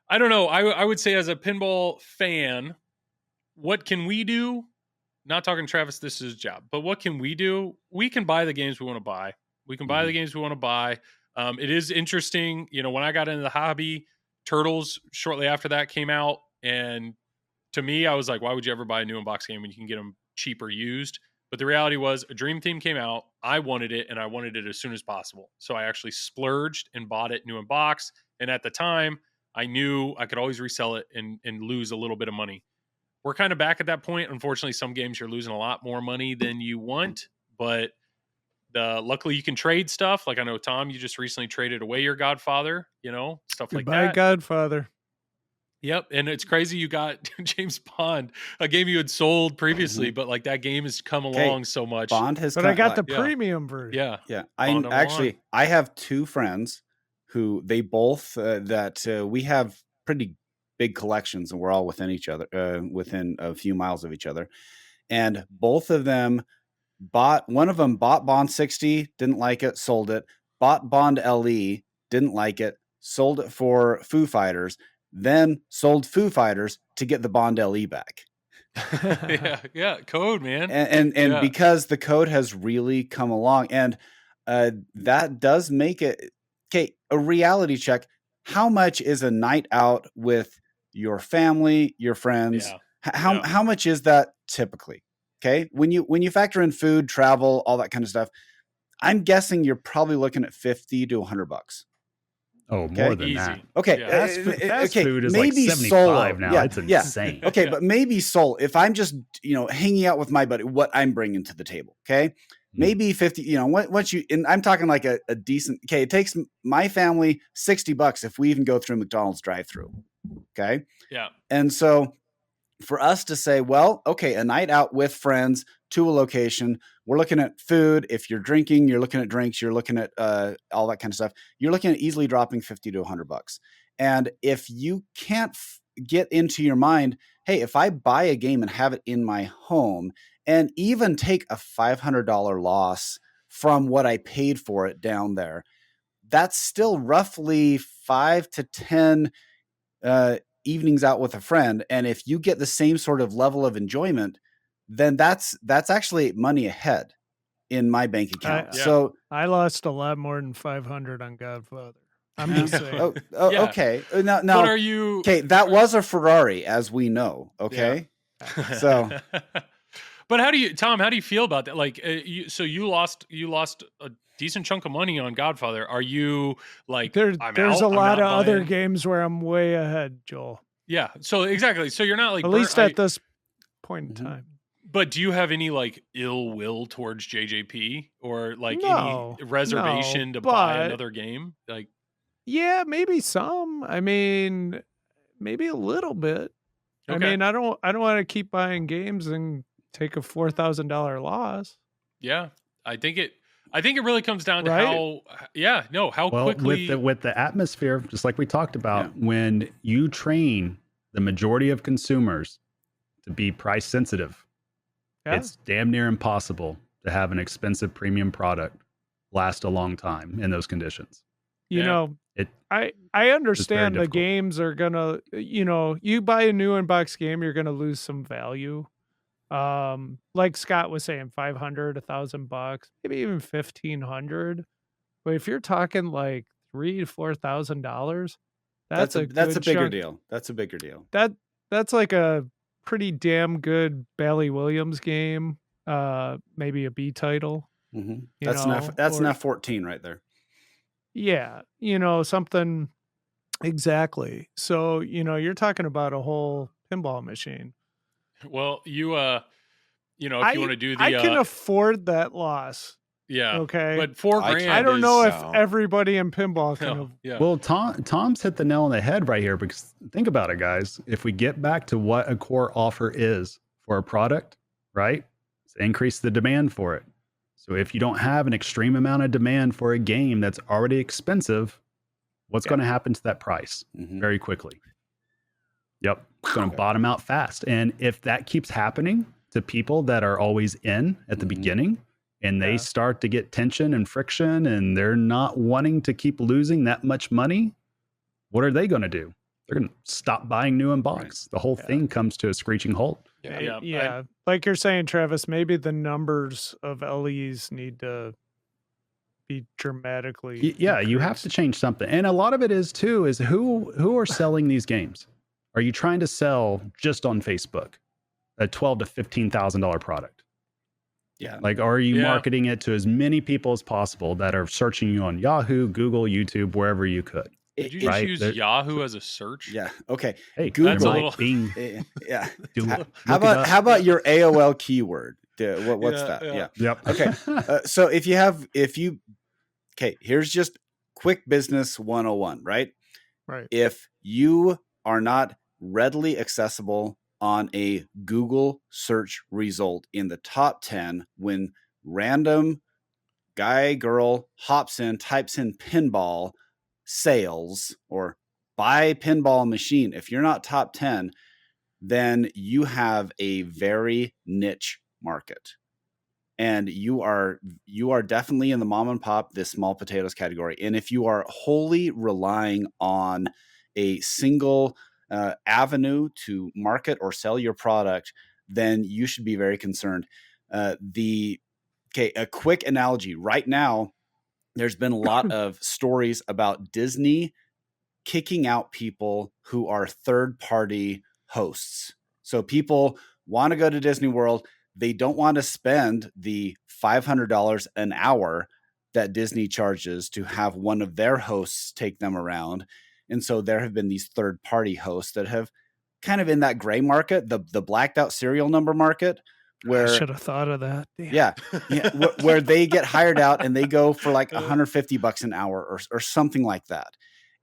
I don't know. I would say as a pinball fan, what can we do? Not talking Travis, this is his job, but what can we do? We can buy the games we want to buy. We can buy the games we want to buy. It is interesting. When I got into the hobby, Turtles shortly after that came out. And to me, I was like, why would you ever buy a new in-box game when you can get them cheap or used? But the reality was a Dream Theme came out. I wanted it, and I wanted it as soon as possible. So I actually splurged and bought it new in box. And at the time, I knew I could always resell it and lose a little bit of money. We're kind of back at that point. Unfortunately, some games you're losing a lot more money than you want, but luckily you can trade stuff. Like I know, Tom, you just recently traded away your Godfather, stuff like that. My Godfather. Yep. And it's crazy you got James Bond, a game you had sold previously, but like that game has come along so much. Bond has But I got the premium version. Yeah. Yeah. I have two friends who they both we have pretty big collections, and we're all within each other, within a few miles of each other. And both of them one of them bought Bond 60, didn't like it, sold it, bought Bond LE, didn't like it, sold it for Foo Fighters, then sold Foo Fighters to get the Bond LE back. yeah, code, man. And because the code has really come along, and that does make it a reality check. How much is a night out with your family, your friends? Yeah. How much is that typically? Okay, when you factor in food, travel, all that kind of stuff, I'm guessing you're probably looking at $50 to $100. Oh, more than that. Okay, fast food is maybe like 75 now. It's insane. Okay, but maybe solo. If I'm just hanging out with my buddy, what I'm bringing to the table. Okay, maybe 50. Once you, and I'm talking like a decent. Okay, it takes my family $60 if we even go through McDonald's drive-through. Okay. Yeah. And so for us to say, well, okay, a night out with friends to a location, we're looking at food. If you're drinking, you're looking at drinks, you're looking at all that kind of stuff. You're looking at easily dropping $50 to $100. And if you can't get into your mind, hey, if I buy a game and have it in my home and even take a $500 loss from what I paid for it down there, that's still roughly 5 to 10 evenings out with a friend. And if you get the same sort of level of enjoyment, then that's actually money ahead in my bank account. So I lost a lot more than 500 on Godfather. I'm just saying. Okay. Now, what are you? Okay, that was a Ferrari, as we know. Okay, so. But Tom? How do you feel about that? Like, you lost a decent chunk of money on Godfather. Are you like? There's a lot of other games where I'm way ahead, Joel. Yeah. So exactly. So you're not like at least at this point in time. But do you have any like ill will towards JJP or like any reservation to buy another game? Like, yeah, maybe some. I mean, maybe a little bit. Okay. I mean, I don't want to keep buying games and take a $4,000 loss. Yeah, I think it really comes down to how quickly with the atmosphere, just like we talked about, when you train the majority of consumers to be price sensitive, it's damn near impossible to have an expensive premium product last a long time in those conditions. You know, I understand the games are gonna, you buy a new inbox game, you're gonna lose some value. Like Scott was saying, $500, $1,000, maybe even $1,500. But if you're talking like $3,000 to $4,000, that's a bigger deal. That's a bigger deal. That's like a pretty damn good Bally Williams game. Maybe a B title. Mm-hmm. That's an F14 right there. Yeah, something exactly. So, you're talking about a whole pinball machine. Well, if you want to do the, I can afford that loss. Yeah. Okay. But $4,000. I don't know if everybody in pinball can. Well, Tom's hit the nail on the head right here, because think about it, guys. If we get back to what a core offer is for a product, right? It's increase the demand for it. So if you don't have an extreme amount of demand for a game that's already expensive, what's going to happen to that price? Very quickly. Yep. It's going to bottom out fast. And if that keeps happening to people that are always in at the beginning, and they start to get tension and friction, and they're not wanting to keep losing that much money, what are they going to do? They're going to stop buying new inbox. Right. The whole thing comes to a screeching halt. Yeah. Like you're saying, Travis, maybe the numbers of LEs need to be dramatically increased. You have to change something. And a lot of it is who are selling these games? Are you trying to sell just on Facebook a $12,000 to $15,000 product? Yeah. Like, are you marketing it to as many people as possible that are searching you on Yahoo, Google, YouTube, wherever you could? Did you just use Yahoo as a search? Yeah. Okay. Hey, Google. Yeah. How about your AOL keyword? What's that? Yeah. Yep. Okay. So here's just quick business 101, right? Right. If you are not readily accessible on a Google search result in the top 10 when random guy, girl hops in, types in pinball sales or buy pinball machine, if you're not top 10, then you have a very niche market. And you are definitely in the mom and pop, this small potatoes category. And if you are wholly relying on a single avenue to market or sell your product, then you should be very concerned. A quick analogy. Right now, there's been a lot of stories about Disney kicking out people who are third-party hosts. So people want to go to Disney World. They don't want to spend the $500 an hour that Disney charges to have one of their hosts take them around. And so there have been these third-party hosts that have kind of in that gray market, the blacked out serial number market, where I should have thought of that. Damn. Yeah, where they get hired out and they go for like $150 an hour or something like that.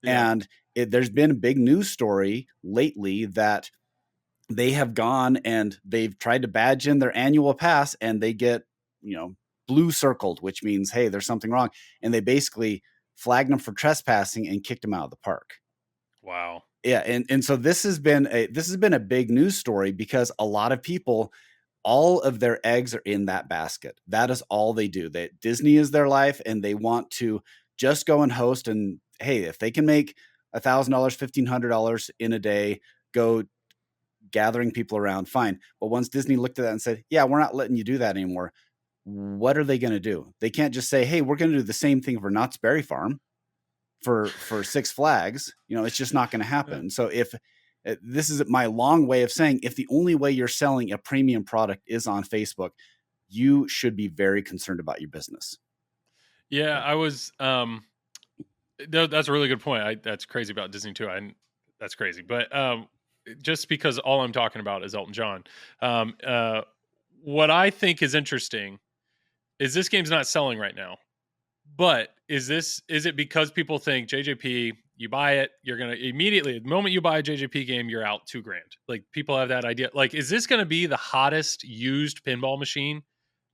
Yeah. And there's been a big news story lately that they have gone and they've tried to badge in their annual pass, and they get, blue circled, which means, hey, there's something wrong. And they basically flagged them for trespassing and kicked them out of the park. Wow. Yeah. And so this has been a big news story because a lot of people, all of their eggs are in that basket. That is all they do. Disney is their life, and they want to just go and host. And hey, if they can make $1,000, $1,500 in a day, go gathering people around, fine. But once Disney looked at that and said, yeah, we're not letting you do that anymore, what are they going to do? They can't just say, hey, we're going to do the same thing for Knott's Berry Farm for Six Flags. It's just not going to happen. So if this is my long way of saying, if the only way you're selling a premium product is on Facebook, you should be very concerned about your business. Yeah, I was, that's a really good point. That's crazy about Disney too. That's crazy. But just because all I'm talking about is Elton John, what I think is interesting is this game's not selling right now. But is it because people think JJP, you buy it, you're going to immediately, the moment you buy a JJP game, you're out $2,000. Like, people have that idea. Like, is this going to be the hottest used pinball machine?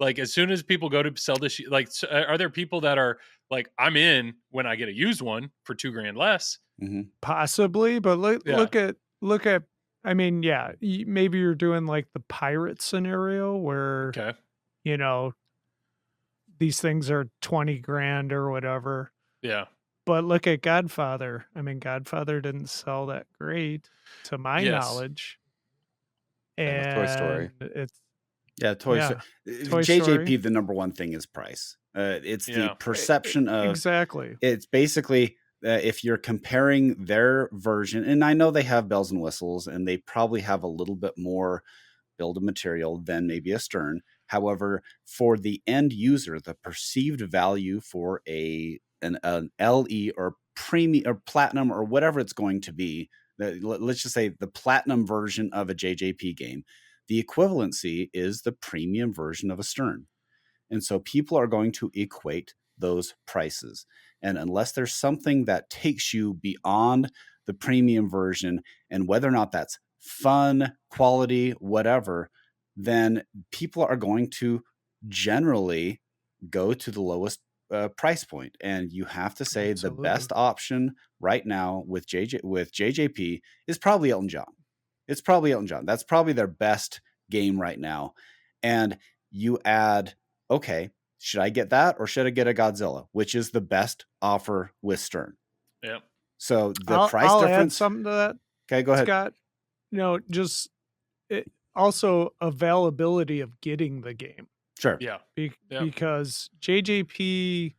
Like, as soon as people go to sell this, like, are there people that are like, I'm in when I get a used one for $2,000 less? Mm-hmm. Possibly, but look at, I mean, yeah, maybe you're doing like the pirate scenario where, you know, these things are $20,000 or whatever. Yeah. But look at Godfather. I mean, Godfather didn't sell that great to my knowledge. And Toy Story. Toy Story. JJP, the number one thing is price. It's the perception of... Exactly. It's basically, if you're comparing their version, and I know they have bells and whistles, and they probably have a little bit more build of material than maybe a Stern. However, for the end user, the perceived value for an LE or premium or platinum or whatever it's going to be, let's just say the platinum version of a JJP game, the equivalency is the premium version of a Stern. And so people are going to equate those prices. And unless there's something that takes you beyond the premium version, and whether or not that's fun, quality, whatever, then people are going to generally go to the lowest price point. And you have to say the best option right now with JJP is probably Elton John. It's probably Elton John. That's probably their best game right now. And you add, okay, should I get that or should I get a Godzilla? Which is the best offer with Stern? Yep. So the price I'll difference. Add something to that. Okay, go ahead. Scott, just also availability of getting the game. Sure. Yeah. Because JJP,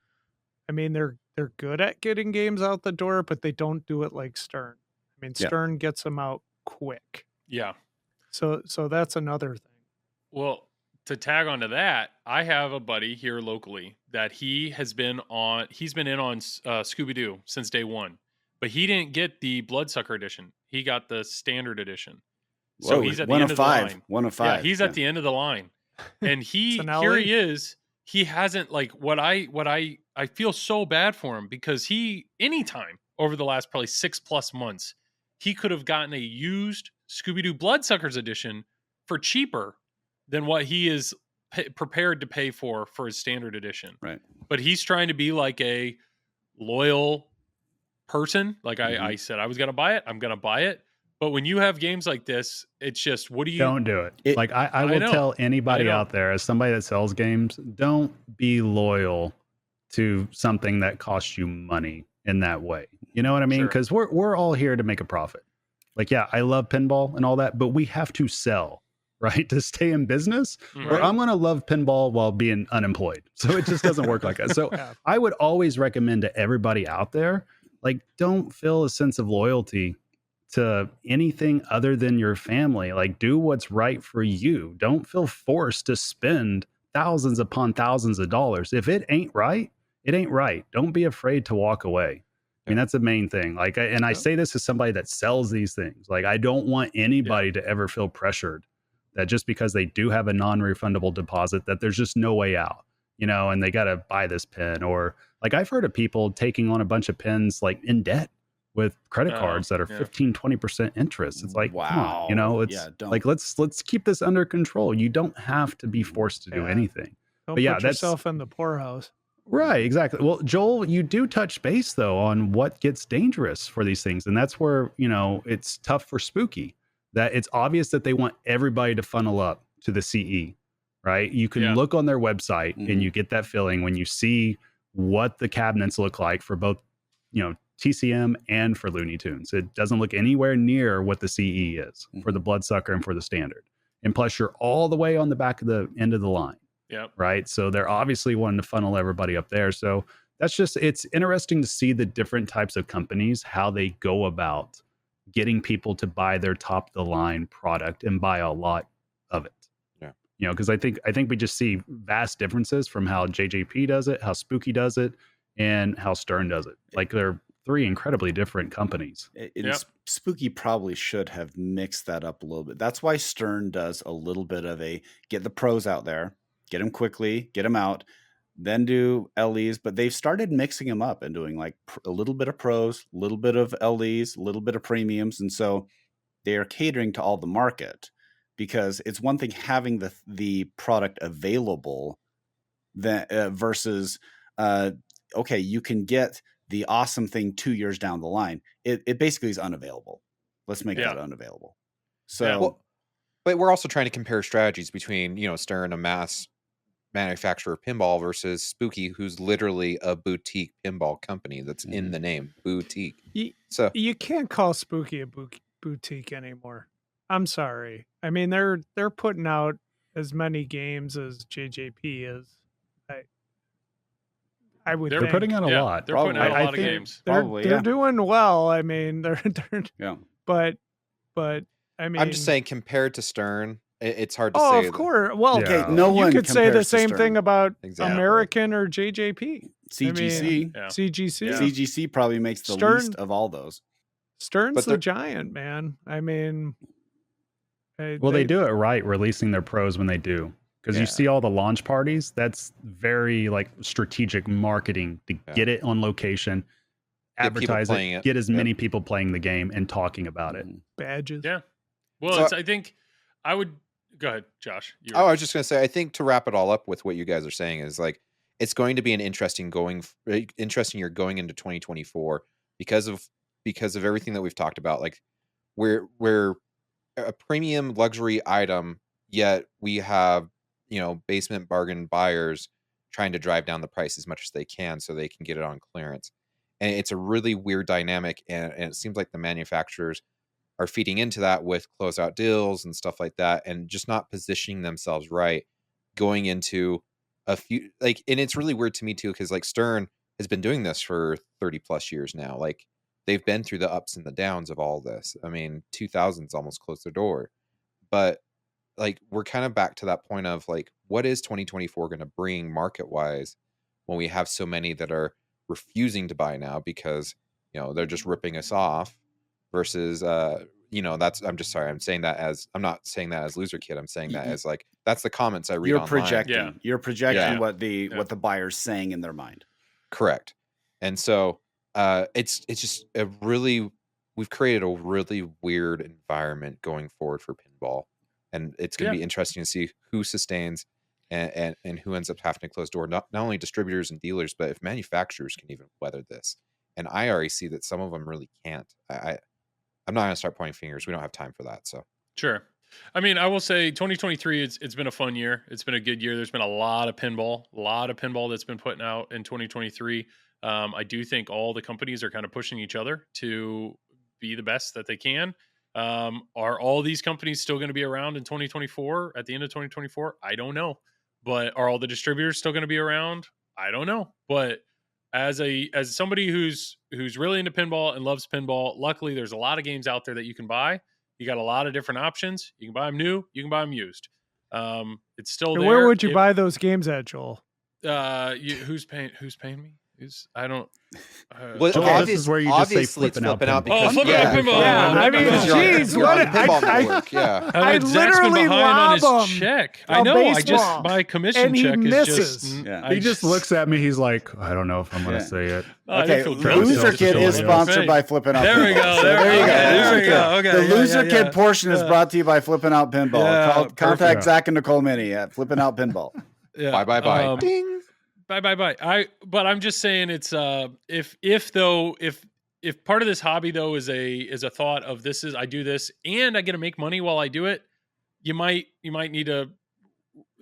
I mean, they're good at getting games out the door, but they don't do it like Stern. I mean, Stern gets them out quick. Yeah. So that's another thing. Well, to tag onto that, I have a buddy here locally that he's been in on Scooby-Doo since day one, but he didn't get the Bloodsucker edition. He got the standard edition. So he's at the end of the line. 1 of 5. Yeah, he's at the end of the line. And here he is. He hasn't, like, what I feel so bad for him, because anytime over the last probably 6+ months, he could have gotten a used Scooby-Doo Bloodsuckers edition for cheaper than what he is prepared to pay for his standard edition. Right. But he's trying to be like a loyal person. Like I said, I was going to buy it. I'm going to buy it. But when you have games like this, it's just, what do you... Don't do it. Like, I will tell anybody out there, as somebody that sells games, don't be loyal to something that costs you money in that way. You know what I mean? Because we're all here to make a profit. Like, yeah, I love pinball and all that, but we have to sell, right? To stay in business. Right. Or I'm going to love pinball while being unemployed. So it just doesn't work like that. So I would always recommend to everybody out there, like, don't feel a sense of loyalty to anything other than your family. Like, do what's right for you. Don't feel forced to spend thousands upon thousands of dollars. If it ain't right, it ain't right. Don't be afraid to walk away. I mean, that's the main thing. Like, I say this as somebody that sells these things. Like, I don't want anybody to ever feel pressured that just because they do have a non-refundable deposit, that there's just no way out, and they got to buy this pin. Or, like, I've heard of people taking on a bunch of pins, like, in debt with credit cards that are 15-20% interest. It's like, wow, come on, it's like, let's keep this under control. You don't have to be forced to do anything. Don't put yourself in the poorhouse. Right, exactly. Well, Joel, you do touch base though on what gets dangerous for these things, and that's where it's tough for Spooky. That it's obvious that they want everybody to funnel up to the CE, right? You can look on their website and you get that feeling when you see what the cabinets look like for both, TCM and for Looney Tunes. It doesn't look anywhere near what the CE is for the Bloodsucker and for the standard. And plus, you're all the way on the back of the end of the line. Yep. Right. So they're obviously wanting to funnel everybody up there. So it's interesting to see the different types of companies, how they go about getting people to buy their top of the line product and buy a lot of it. Yeah. Because I think we just see vast differences from how JJP does it, how Spooky does it, and how Stern does it. Like, they're three incredibly different companies. Spooky probably should have mixed that up a little bit. That's why Stern does a little bit of a get the pros out there, get them quickly, get them out, then do LEs. But they've started mixing them up and doing like a little bit of pros, a little bit of LEs, a little bit of premiums. And so they are catering to all the market, because it's one thing having the product available versus, okay, you can get the awesome thing 2 years down the line. It basically is unavailable. Let's make that unavailable. So, but we're also trying to compare strategies between, Stern, a mass manufacturer of pinball, versus Spooky, who's literally a boutique pinball company that's in the name, boutique. So you can't call Spooky a boutique anymore. I'm sorry. I mean, they're putting out as many games as JJP is. I would. They're putting out a lot. They're putting out a lot of games. They're doing well. I mean, they're but I mean, I'm just saying, compared to Stern, it's hard to say. Oh, of course. Well, okay, no one. You could say the same Stern. thing about American or JJP. CGC. CGC. CGC probably makes the least of all those. Stern's the giant, man. I mean, they do it right, releasing their pros when they do. Because you see all the launch parties, that's very like strategic marketing to get it on location, advertise it, get as many people playing the game and talking about it. Badges. Yeah. Well, I think I would go ahead, Josh. I was just going to say, I think to wrap it all up with what you guys are saying is like, it's going to be an interesting year going into 2024 because of everything that we've talked about. Like we're a premium luxury item, yet we have, basement bargain buyers trying to drive down the price as much as they can so they can get it on clearance. And it's a really weird dynamic. And it seems like the manufacturers are feeding into that with closeout deals and stuff like that, and just not positioning themselves right going into a few, like, and it's really weird to me too, because like Stern has been doing this for 30 plus years now. Like they've been through the ups and the downs of all this. I mean, 2000s almost closed their door, but like we're kind of back to that point of like, what is 2024 going to bring market wise when we have so many that are refusing to buy now because they're just ripping us off versus I'm just sorry, I'm saying that as, I'm not saying that as Loserkid, I'm saying that as like, that's the comments I read online. You're projecting what the buyer's saying in their mind. Correct. And so it's just we've created a really weird environment going forward for pinball. And it's going to be interesting to see who sustains and who ends up having to close door. Not only distributors and dealers, but if manufacturers can even weather this. And I already see that some of them really can't. I'm not going to start pointing fingers. We don't have time for that. So sure. I mean, I will say 2023, it's been a fun year. It's been a good year. There's been a lot of pinball that's been putting out in 2023. I do think all the companies are kind of pushing each other to be the best that they can. Are all these companies still going to be around in 2024 at the end of 2024? I don't know. But are all the distributors still going to be around? I don't know. But as somebody who's really into pinball and loves pinball, luckily there's a lot of games out there that you can buy. You got a lot of different options. You can buy them new, you can buy them used. It's still there. Where would you buy those games at, Joel? Who's paying me? I don't. Well, Joel, this is where you just say flipping out pinball. Flipping out pinball. Yeah, I mean, geez, what? I literally lob him check. I know. My commission check misses. is just. He just looks at me. He's like, I don't know if I'm going to say it. Okay, Loserkid is sponsored by Flipping Out. There we go. There we go. Okay. The Loserkid portion is brought to you by Flipping Out Pinball. Contact Zach and Nicole Minnie at Flipping Out Pinball. Bye. Ding. Bye. But I'm just saying it's if part of this hobby though is a thought of I do this and I get to make money while I do it, you might need to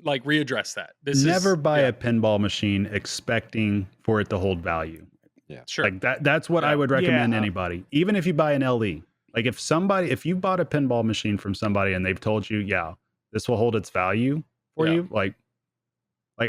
like readdress that. Never buy a pinball machine expecting for it to hold value. Yeah, sure. Like that's what I would recommend anybody. Even if you buy an LE, like if you bought a pinball machine from somebody and they've told you, this will hold its value for you, like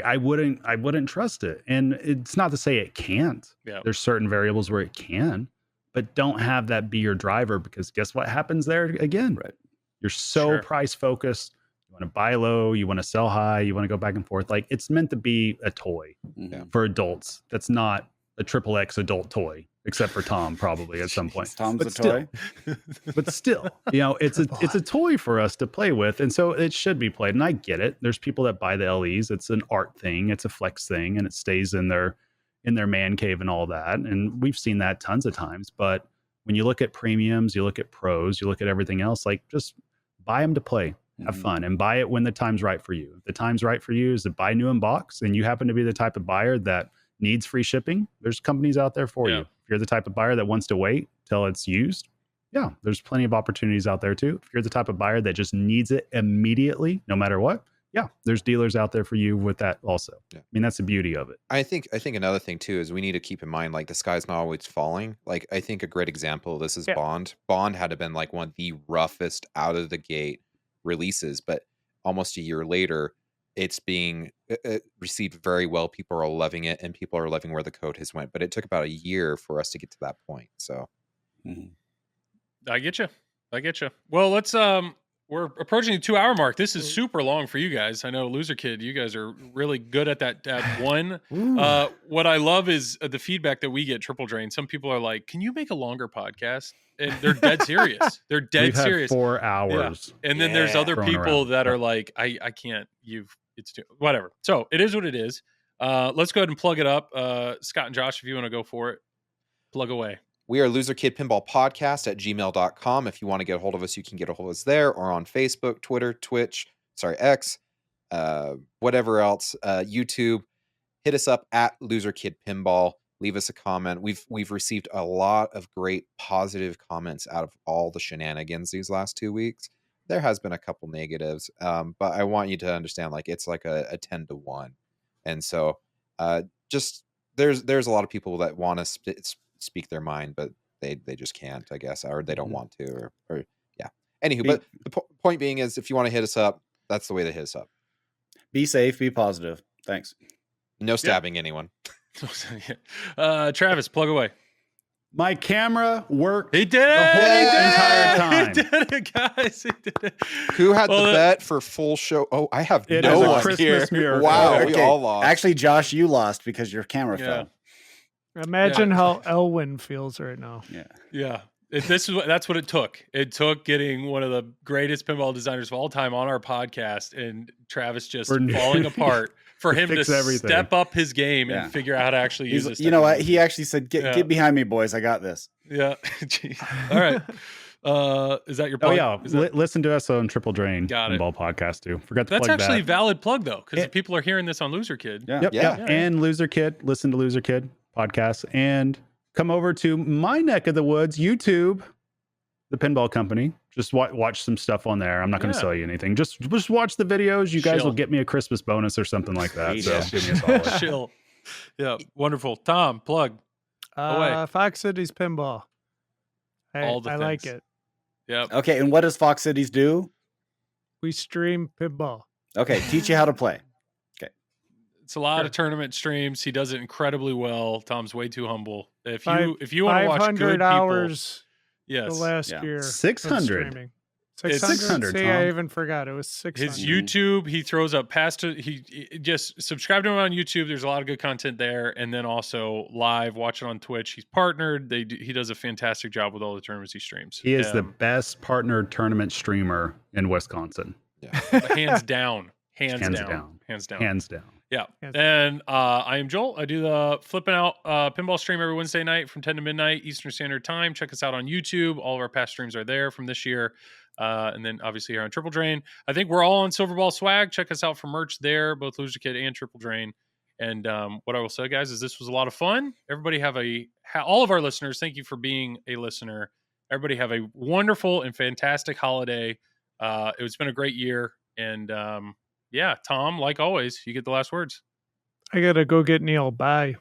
I wouldn't trust it. And it's not to say it can't. Yeah. There's certain variables where it can, but don't have that be your driver, because guess what happens there again? Right. You're so price focused. You want to buy low, you want to sell high, you want to go back and forth. Like it's meant to be a toy for adults. That's not a XXX adult toy. except for Tom, probably at some point. Tom's but a still, toy. But still, it's a toy for us to play with, and so it should be played. And I get it. There's people that buy the LEs. It's an art thing. It's a flex thing, and it stays in their man cave and all that. And we've seen that tons of times. But when you look at premiums, you look at pros, you look at everything else, like just buy them to play. Have fun and buy it when the time's right for you. If the time's right for you is to buy new in box, and you happen to be the type of buyer that needs free shipping, there's companies out there for you. If you're the type of buyer that wants to wait till it's used, there's plenty of opportunities out there too. If you're the type of buyer that just needs it immediately, no matter what, there's dealers out there for you with that also. I mean, that's the beauty of it. I think another thing too is we need to keep in mind, like, the sky's not always falling. Like, I think a great example of this is Bond. Bond had to have been like one of the roughest out of the gate releases, but almost a year later it's being received very well. People are loving it, and people are loving where the code has went, but it took about a year for us to get to that point. So I get you. Well, let's we're approaching the 2-hour mark. This is super long for you guys. I know LoserKid, you guys are really good at that one. What I love is the feedback that we get, Triple Drain. Some people are like, can you make a longer podcast? And they're dead serious. They're dead serious. 4 hours. Yeah. And then there's other people that are like, I can't, it's too, whatever. So it is what it is. Let's go ahead and plug it up. Scott and Josh, if you want to go for it, plug away. We are Loserkid Pinball Podcast at gmail.com. If you want to get a hold of us, you can get a hold of us there, or on Facebook, Twitter, X, whatever else, YouTube. Hit us up at Loserkid Pinball. Leave us a comment. We've received a lot of great positive comments out of all the shenanigans these last 2 weeks. There has been a couple negatives, but I want you to understand, like, it's like a 10-1. And so just there's a lot of people that want to speak their mind, but they just can't, I guess, or they don't want to, or yeah. Anywho, but the point being is, if you want to hit us up, that's the way to hit us up. Be safe, be positive. Thanks. No stabbing anyone. Travis, plug away. My camera worked. He did it the whole entire time. He did it, guys. He did it. Who had the bet for full show? Oh, I have no one Christmas here. Miracle. Wow, we all lost. Actually, Josh, you lost because your camera fell. Imagine how Elwyn feels right now. Yeah. That's what it took. It took getting one of the greatest pinball designers of all time on our podcast, and Travis just falling apart for him to step up his game and figure out how to actually use this. You know what? He actually said, get behind me, boys. I got this. Yeah. All right. Is that your plug? Oh, yeah. Listen to us on Triple Drain Pinball Podcast, too. Forgot to plug that. That's actually a valid plug, though, because people are hearing this on LoserKid. Yeah. And LoserKid. Listen to LoserKid Podcast. And come over to my neck of the woods, YouTube, the Pinball Company. Just watch some stuff on there. I'm not going to sell you anything. Just watch the videos. You guys will get me a Christmas bonus or something like that. So give me a solid. Chill. Yeah, wonderful. Tom, plug away. Fox Cities Pinball. I like it. Yeah. Okay, and what does Fox Cities do? We stream pinball. Okay, teach you how to play. Okay. It's a lot of tournament streams. He does it incredibly well. Tom's way too humble. If you want to watch good 500 hours. Yes. The last year. 600. 600. See, I even forgot. It was 600. His YouTube, he throws up he just subscribe to him on YouTube. There's a lot of good content there. And then also live, watch it on Twitch. He's partnered. He does a fantastic job with all the tournaments he streams. He is the best partnered tournament streamer in Wisconsin. Yeah. Hands down. Hands down. Yeah. And I am Joel. I do the Flipping Out pinball stream every Wednesday night from 10 to midnight Eastern Standard Time. Check us out on YouTube. All of our past streams are there from this year. And then obviously here on Triple Drain. I think we're all on Silverball Swag. Check us out for merch there, both LoserKid and Triple Drain. And what I will say, guys, is this was a lot of fun. Everybody all of our listeners, thank you for being a listener. Everybody have a wonderful and fantastic holiday. It's been a great year. And Tom, like always, you get the last words. I got to go get Neil. Bye.